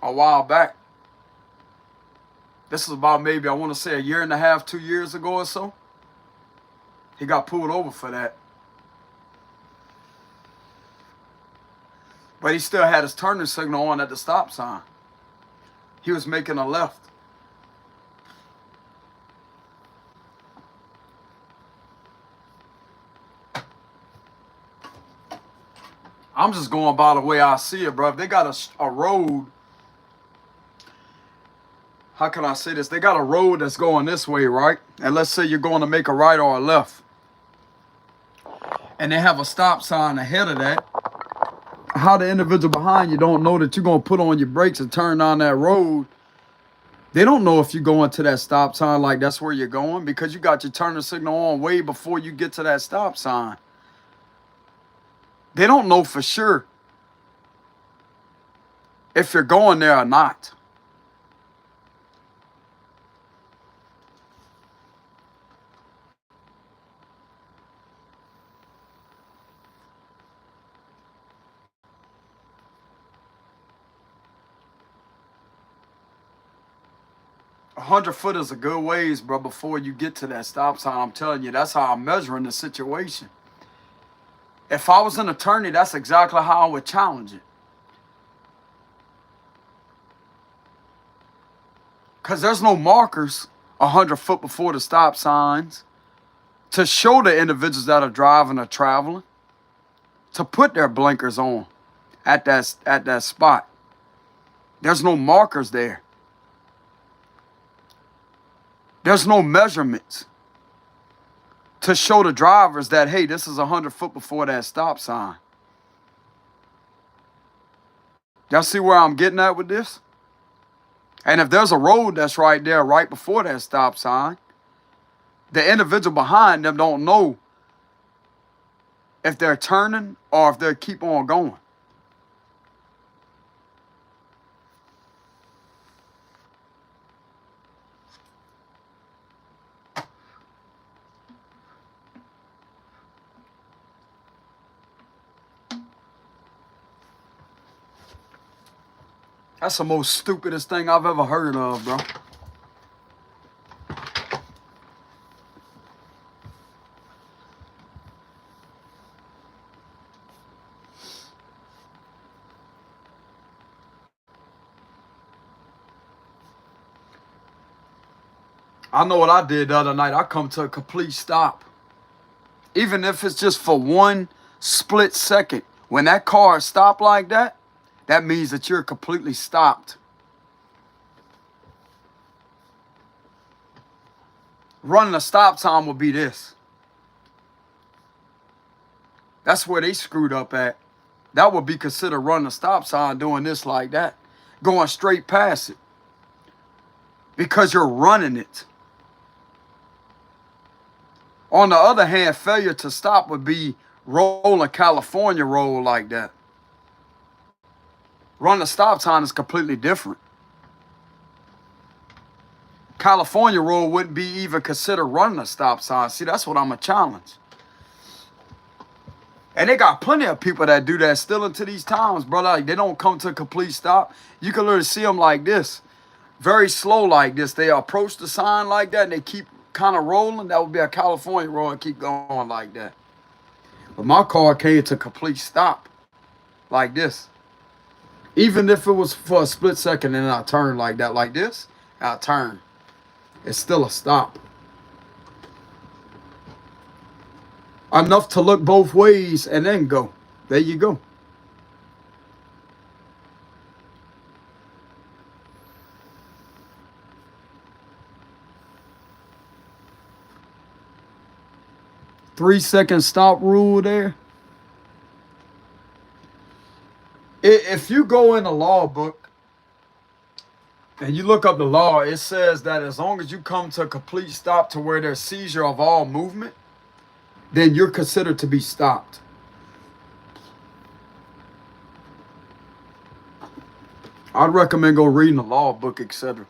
a while back. This is about maybe, I want to say, a year and a half, 2 years ago or so. He got pulled over for that. But he still had his turning signal on at the stop sign. He was making a left. I'm just going by the way I see it, bro. If they got a road, how can I say this? They got a road that's going this way, right? And let's say you're going to make a right or a left. And they have a stop sign ahead of that. How the individual behind you don't know that you're going to put on your brakes and turn down that road. They don't know if you're going to that stop sign like that's where you're going, because you got your turning signal on way before you get to that stop sign. They don't know for sure if you're going there or not. A 100 foot is a good ways, bro, before you get to that stop sign. I'm telling you, that's how I'm measuring the situation. If I was an attorney, that's exactly how I would challenge it. Because there's no markers 100 foot before the stop signs to show the individuals that are driving or traveling to put their blinkers on at that spot. There's no markers there. There's no measurements to show the drivers that, hey, this is 100 foot before that stop sign. Y'all see where I'm getting at with this? And if there's a road that's right there, right before that stop sign, the individual behind them don't know if they're turning or if they keep on going. That's the most stupidest thing I've ever heard of, bro. I know what I did the other night. I come to a complete stop. Even if it's just for one split second. When that car stopped like that, that means that you're completely stopped. Running a stop sign would be this. That's where they screwed up at. That would be considered running a stop sign, doing this like that, going straight past it, because you're running it. On the other hand, failure to stop would be rolling California roll like that. Running a stop sign is completely different. California roll wouldn't be even considered running a stop sign. See, that's what I'm a challenge. And they got plenty of people that do that still into these times, brother. Like, they don't come to a complete stop. You can literally see them like this, very slow like this. They approach the sign like that and they keep kind of rolling. That would be a California roll and keep going like that. But my car came to complete stop like this. Even if it was for a split second and I turn like that, like this, I turn. It's still a stop. Enough to look both ways and then go. There you go. Three-second stop rule there. If you go in the law book and you look up the law, it says that as long as you come to a complete stop to where there's seizure of all movement, then you're considered to be stopped. I'd recommend go reading the law book, etc.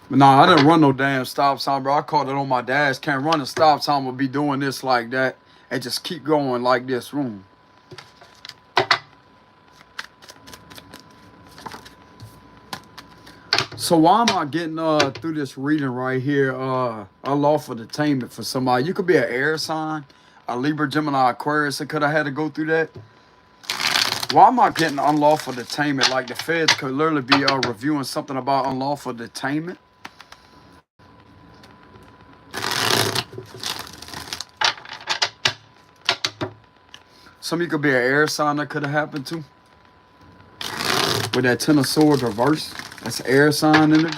But nah, I didn't run no damn stop sign, bro. I caught it on my dash. Can't run a stop sign, will be doing this like that and just keep going like this. Room. So why am I getting through this reading right here? Unlawful detainment for somebody. You could be an air sign, a Libra, Gemini, Aquarius. It could have had to go through that. Why am I getting unlawful detainment? Like the feds could literally be reviewing something about unlawful detainment. Some of you could be an air sign that could have happened to. With that Ten of Swords reverse. That's air sign energy.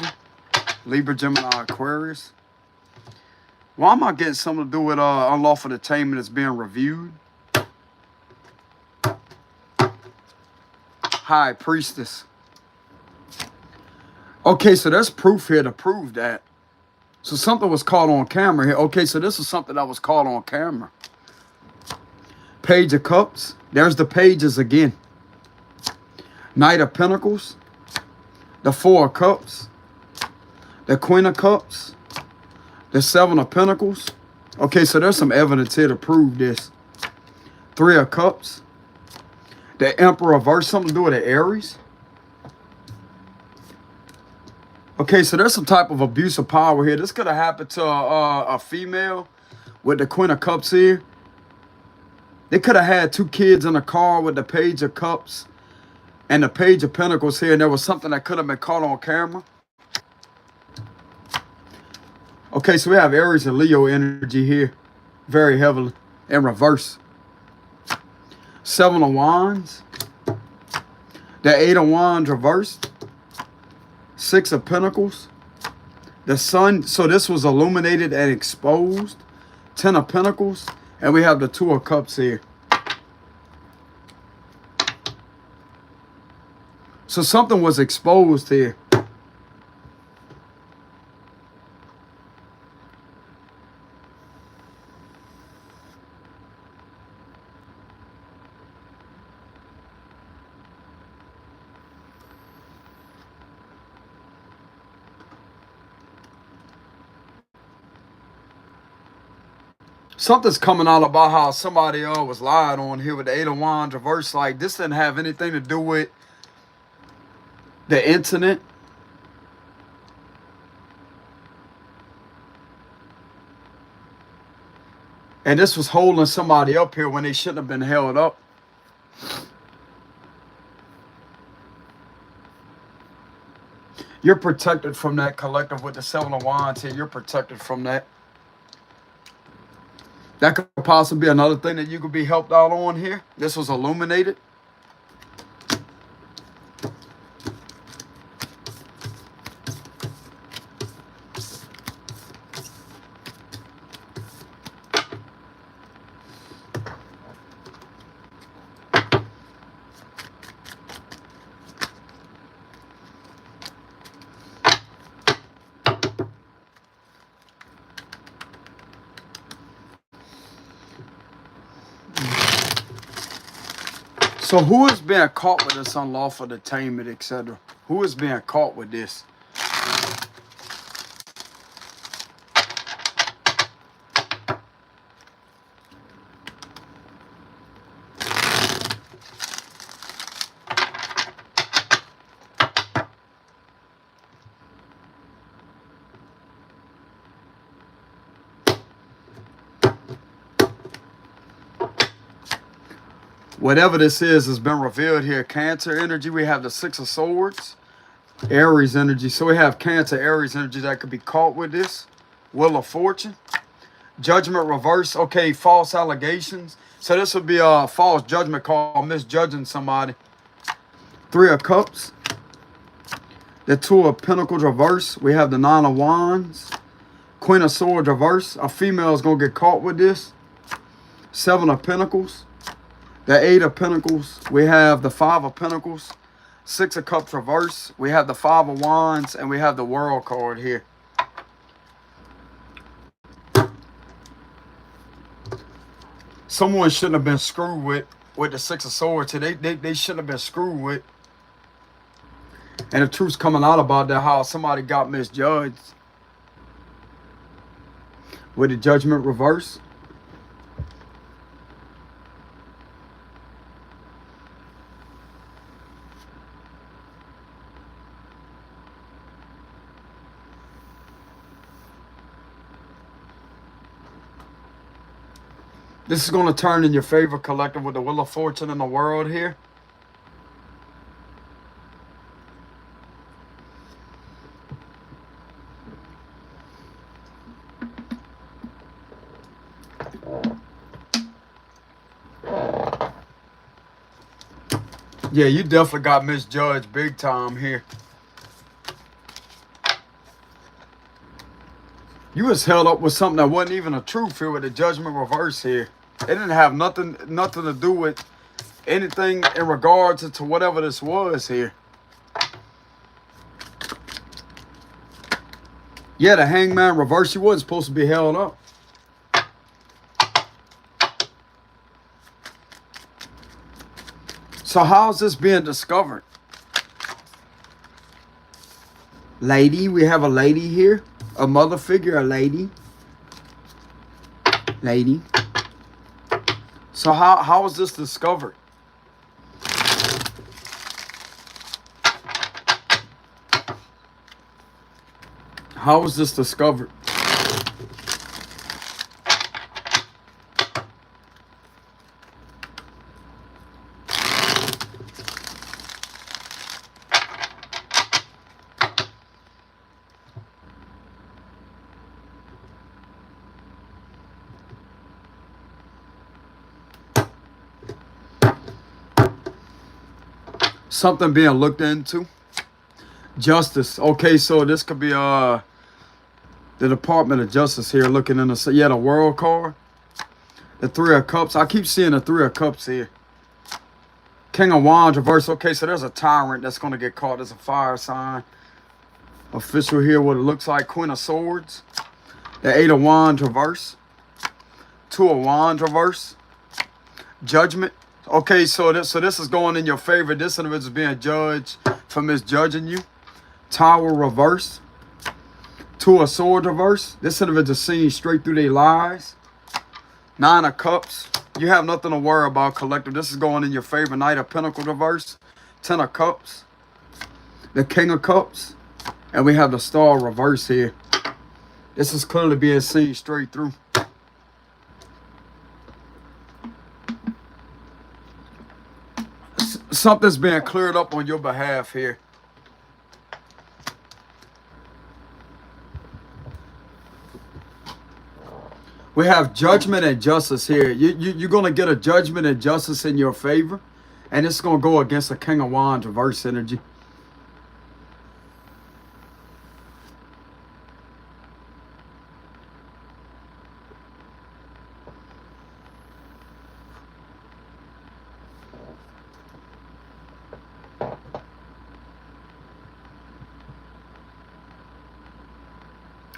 Libra, Gemini, Aquarius. Why am I getting something to do with unlawful detainment that's being reviewed? High Priestess. Okay, so there's proof here to prove that. So something was caught on camera here. Okay, so this is something that was caught on camera. Page of Cups. There's the pages again. Knight of Pentacles. The Four of Cups. The Queen of Cups. The Seven of Pentacles. Okay, so there's some evidence here to prove this. Three of Cups. The Emperor reverse, something to do with the Aries. Okay, so there's some type of abuse of power here. This could have happened to a female with the Queen of Cups here. They could have had two kids in a car with the Page of Cups and the Page of Pentacles here, and there was something that could have been caught on camera. Okay, so we have Aries and Leo energy here very heavily in reverse. Seven of Wands. The Eight of Wands reversed. Six of Pentacles. The Sun. So this was illuminated and exposed. Ten of Pentacles. And we have the Two of Cups here. So something was exposed here. Something's coming out about how somebody was lied on here with the Eight of Wands reverse. Like, this didn't have anything to do with the incident. And this was holding somebody up here when they shouldn't have been held up. You're protected from that, collective, with the Seven of Wands here. You're protected from that. That could possibly be another thing that you could be helped out on here. This was illuminated. So who is being caught with this unlawful detainment, etc.? Who is being caught with this? Whatever this is has been revealed here. Cancer energy. We have the Six of Swords. Aries energy. So we have Cancer, Aries energy that could be caught with this. Wheel of Fortune. Judgment reverse. Okay, false allegations. So this would be a false judgment call, misjudging somebody. Three of Cups. The Two of Pentacles reverse. We have the Nine of Wands. Queen of Swords reverse. A female is going to get caught with this. Seven of Pentacles. The Eight of Pentacles. We have the Five of Pentacles. Six of Cups reverse. We have the Five of Wands. And we have the World card here. Someone shouldn't have been screwed with the Six of Swords. They shouldn't have been screwed with. And the truth's coming out about that, how somebody got misjudged. With the Judgment reverse. This is going to turn in your favor, collective, with the Wheel of Fortune in the world here. Yeah, you definitely got misjudged big time here. You was held up with something that wasn't even a truth here with the Judgment reverse here. It didn't have nothing to do with anything in regards to whatever this was here. Yeah, the Hangman reverse, you wasn't supposed to be held up. So how's this being discovered? Lady, we have a lady here. A mother figure, a lady. Lady. So how was this discovered? How was this discovered? Something being looked into. Justice. Okay, so this could be the Department of Justice here looking into, yeah, the World card. The Three of Cups. I keep seeing the Three of Cups here. King of Wands reverse. Okay, so there's a tyrant that's going to get caught as a fire sign. Official here, what it looks like. Queen of Swords. The Eight of Wands reverse. Two of Wands reverse. Judgment. Okay, so this is going in your favor. This individual is being judged for misjudging you. Tower reverse. Two of Swords reverse. This individual is seeing straight through their lies. Nine of Cups. You have nothing to worry about, collective. This is going in your favor. Knight of Pentacles reverse. Ten of Cups. The King of Cups. And we have the Star reverse here. This is clearly being seen straight through. Something's being cleared up on your behalf here. We have judgment and justice here. You're going to get a judgment and justice in your favor. And it's going to go against the King of Wands reverse energy.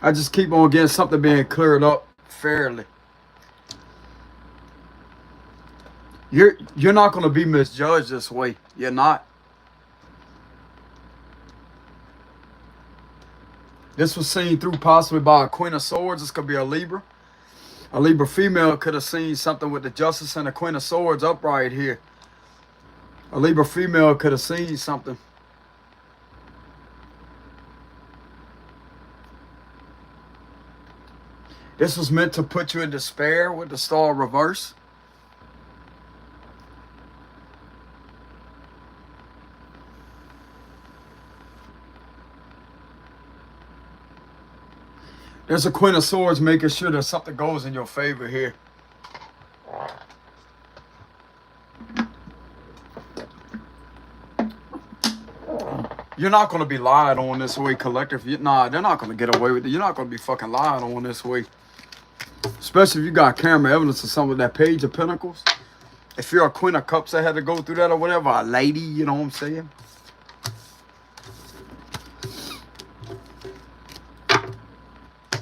I just keep on getting something being cleared up fairly. You're not going to be misjudged this way. You're not. This was seen through possibly by a Queen of Swords. This could be a Libra. A Libra female could have seen something with the Justice and the Queen of Swords upright here. A Libra female could have seen something. This was meant to put you in despair with the Star reverse. There's a Queen of Swords making sure that something goes in your favor here. You're not going to be lied on this way, collective. Nah, they're not going to get away with it. You're not going to be fucking lied on this way. Especially if you got camera evidence of some of that Page of Pentacles. If you're a Queen of Cups that had to go through that or whatever, a lady, you know what I'm saying?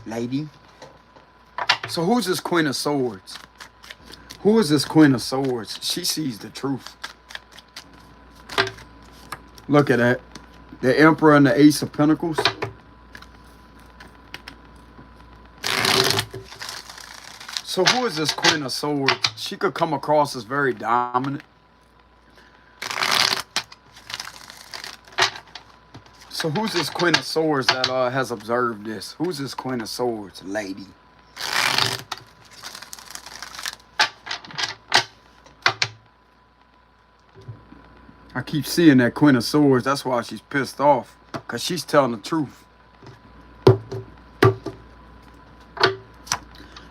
Lady. So who's this Queen of Swords? Who is this Queen of Swords? She sees the truth. Look at that. The Emperor and the Ace of Pentacles. So who is this Queen of Swords? She could come across as very dominant. So who's this Queen of Swords that has observed this? Who's this Queen of Swords lady? I keep seeing that Queen of Swords. That's why she's pissed off. Because she's telling the truth.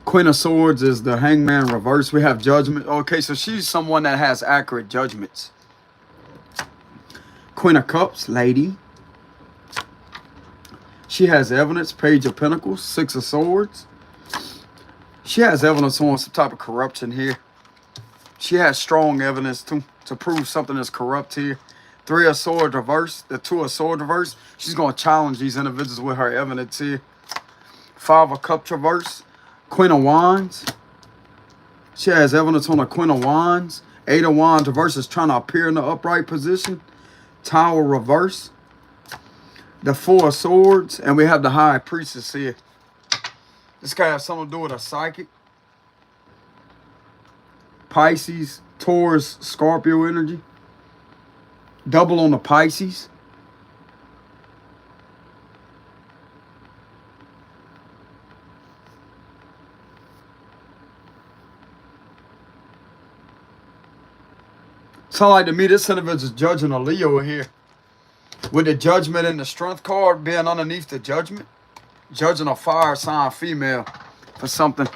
Queen of Swords is the Hangman reverse. We have Judgment. Okay, so she's someone that has accurate judgments. Queen of Cups, lady. She has evidence. Page of Pentacles, Six of Swords. She has evidence on some type of corruption here. She has strong evidence to prove something is corrupt here. Three of Swords reverse. The Two of Swords reverse. She's going to challenge these individuals with her evidence here. Five of Cups reverse. Queen of Wands. She has evidence on the Queen of Wands. Eight of Wands reverse is trying to appear in the upright position. Tower reverse. The Four of Swords. And we have the High Priestess here. This guy has something to do with a psychic. Pisces, Taurus, Scorpio energy. Double on the Pisces. Sound like to me this individual is judging a Leo here. With the Judgment and the Strength card being underneath the Judgment. Judging a fire sign female for something.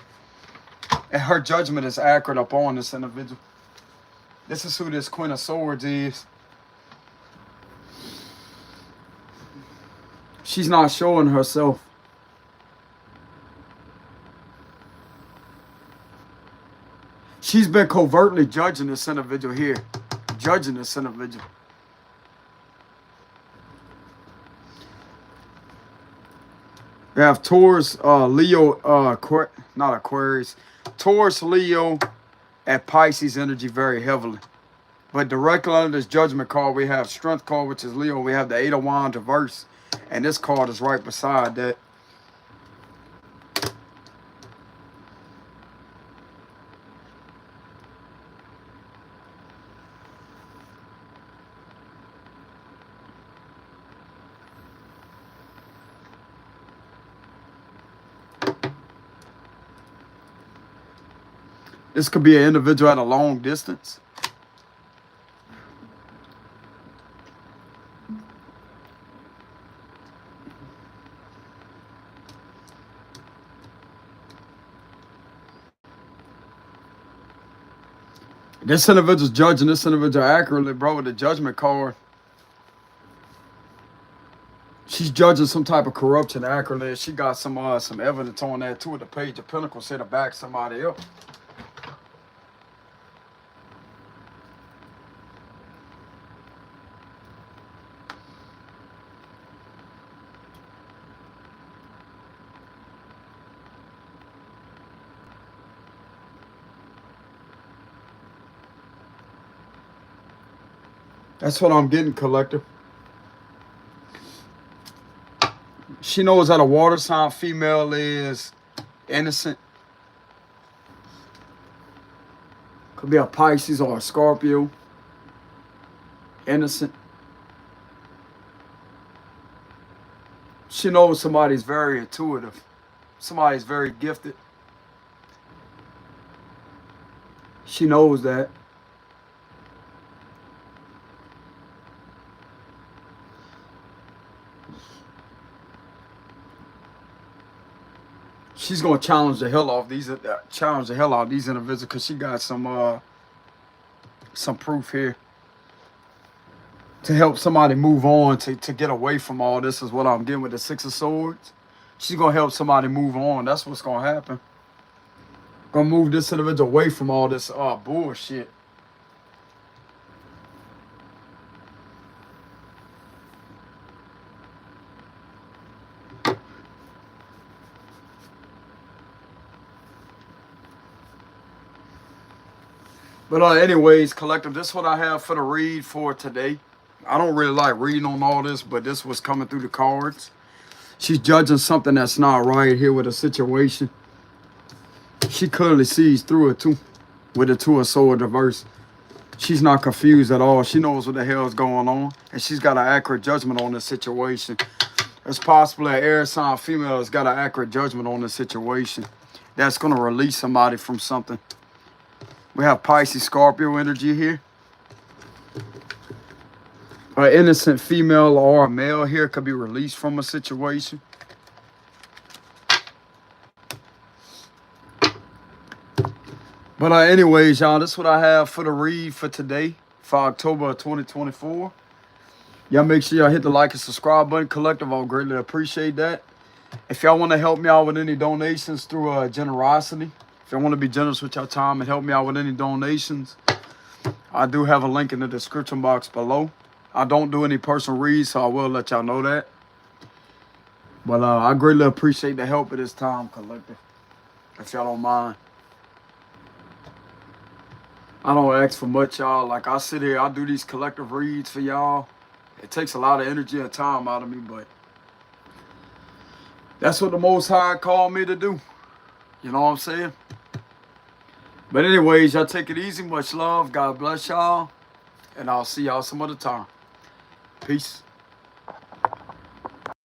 And her judgment is accurate upon this individual. This is who this Queen of Swords is. She's not showing herself. She's been covertly judging this individual here. Judging this individual. We have Taurus, Leo, not Aquarius. Taurus, Leo, and Pisces energy very heavily. But directly under this Judgment card, we have Strength card, which is Leo. We have the Eight of Wands reverse. And this card is right beside that. This could be an individual at a long distance. This individual's judging this individual accurately, bro, with the judgment card. She's judging some type of corruption accurately. She got some evidence on that too. With the Page of Pentacles set to back somebody up. That's what I'm getting, collector. She knows that a water sign female is innocent. Could be a Pisces or a Scorpio. Innocent. She knows somebody's very intuitive. Somebody's very gifted. She knows that. She's gonna challenge the hell off these individuals because she got some proof here to help somebody move on, to get away from all this is what I'm getting with the Six of Swords. She's gonna help somebody move on. That's what's gonna happen. Gonna move this individual away from all this bullshit. But anyways, collective, this is what I have for the read for today. I don't really like reading on all this, but this was coming through the cards. She's judging something that's not right here with a situation. She clearly sees through it too, with the Two of Swords reverse. She's not confused at all. She knows what the hell is going on, and she's got an accurate judgment on this situation. It's possible an air sign female has got an accurate judgment on this situation. That's going to release somebody from something. We have Pisces, Scorpio energy here. An innocent female or a male here could be released from a situation. But anyways, y'all, this is what I have for the read for today, for October of 2024. Y'all make sure y'all hit the like and subscribe button. Collective, I'll greatly appreciate that. If y'all want to help me out with any donations through generosity, if y'all want to be generous with your time and help me out with any donations, I do have a link in the description box below. I don't do any personal reads, so I will let y'all know that. But I greatly appreciate the help at this time, collective, if y'all don't mind. I don't ask for much, y'all. Like, I sit here, I do these collective reads for y'all. It takes a lot of energy and time out of me, but that's what the Most High called me to do. You know what I'm saying? But anyways, y'all take it easy. Much love. God bless y'all. And I'll see y'all some other time. Peace.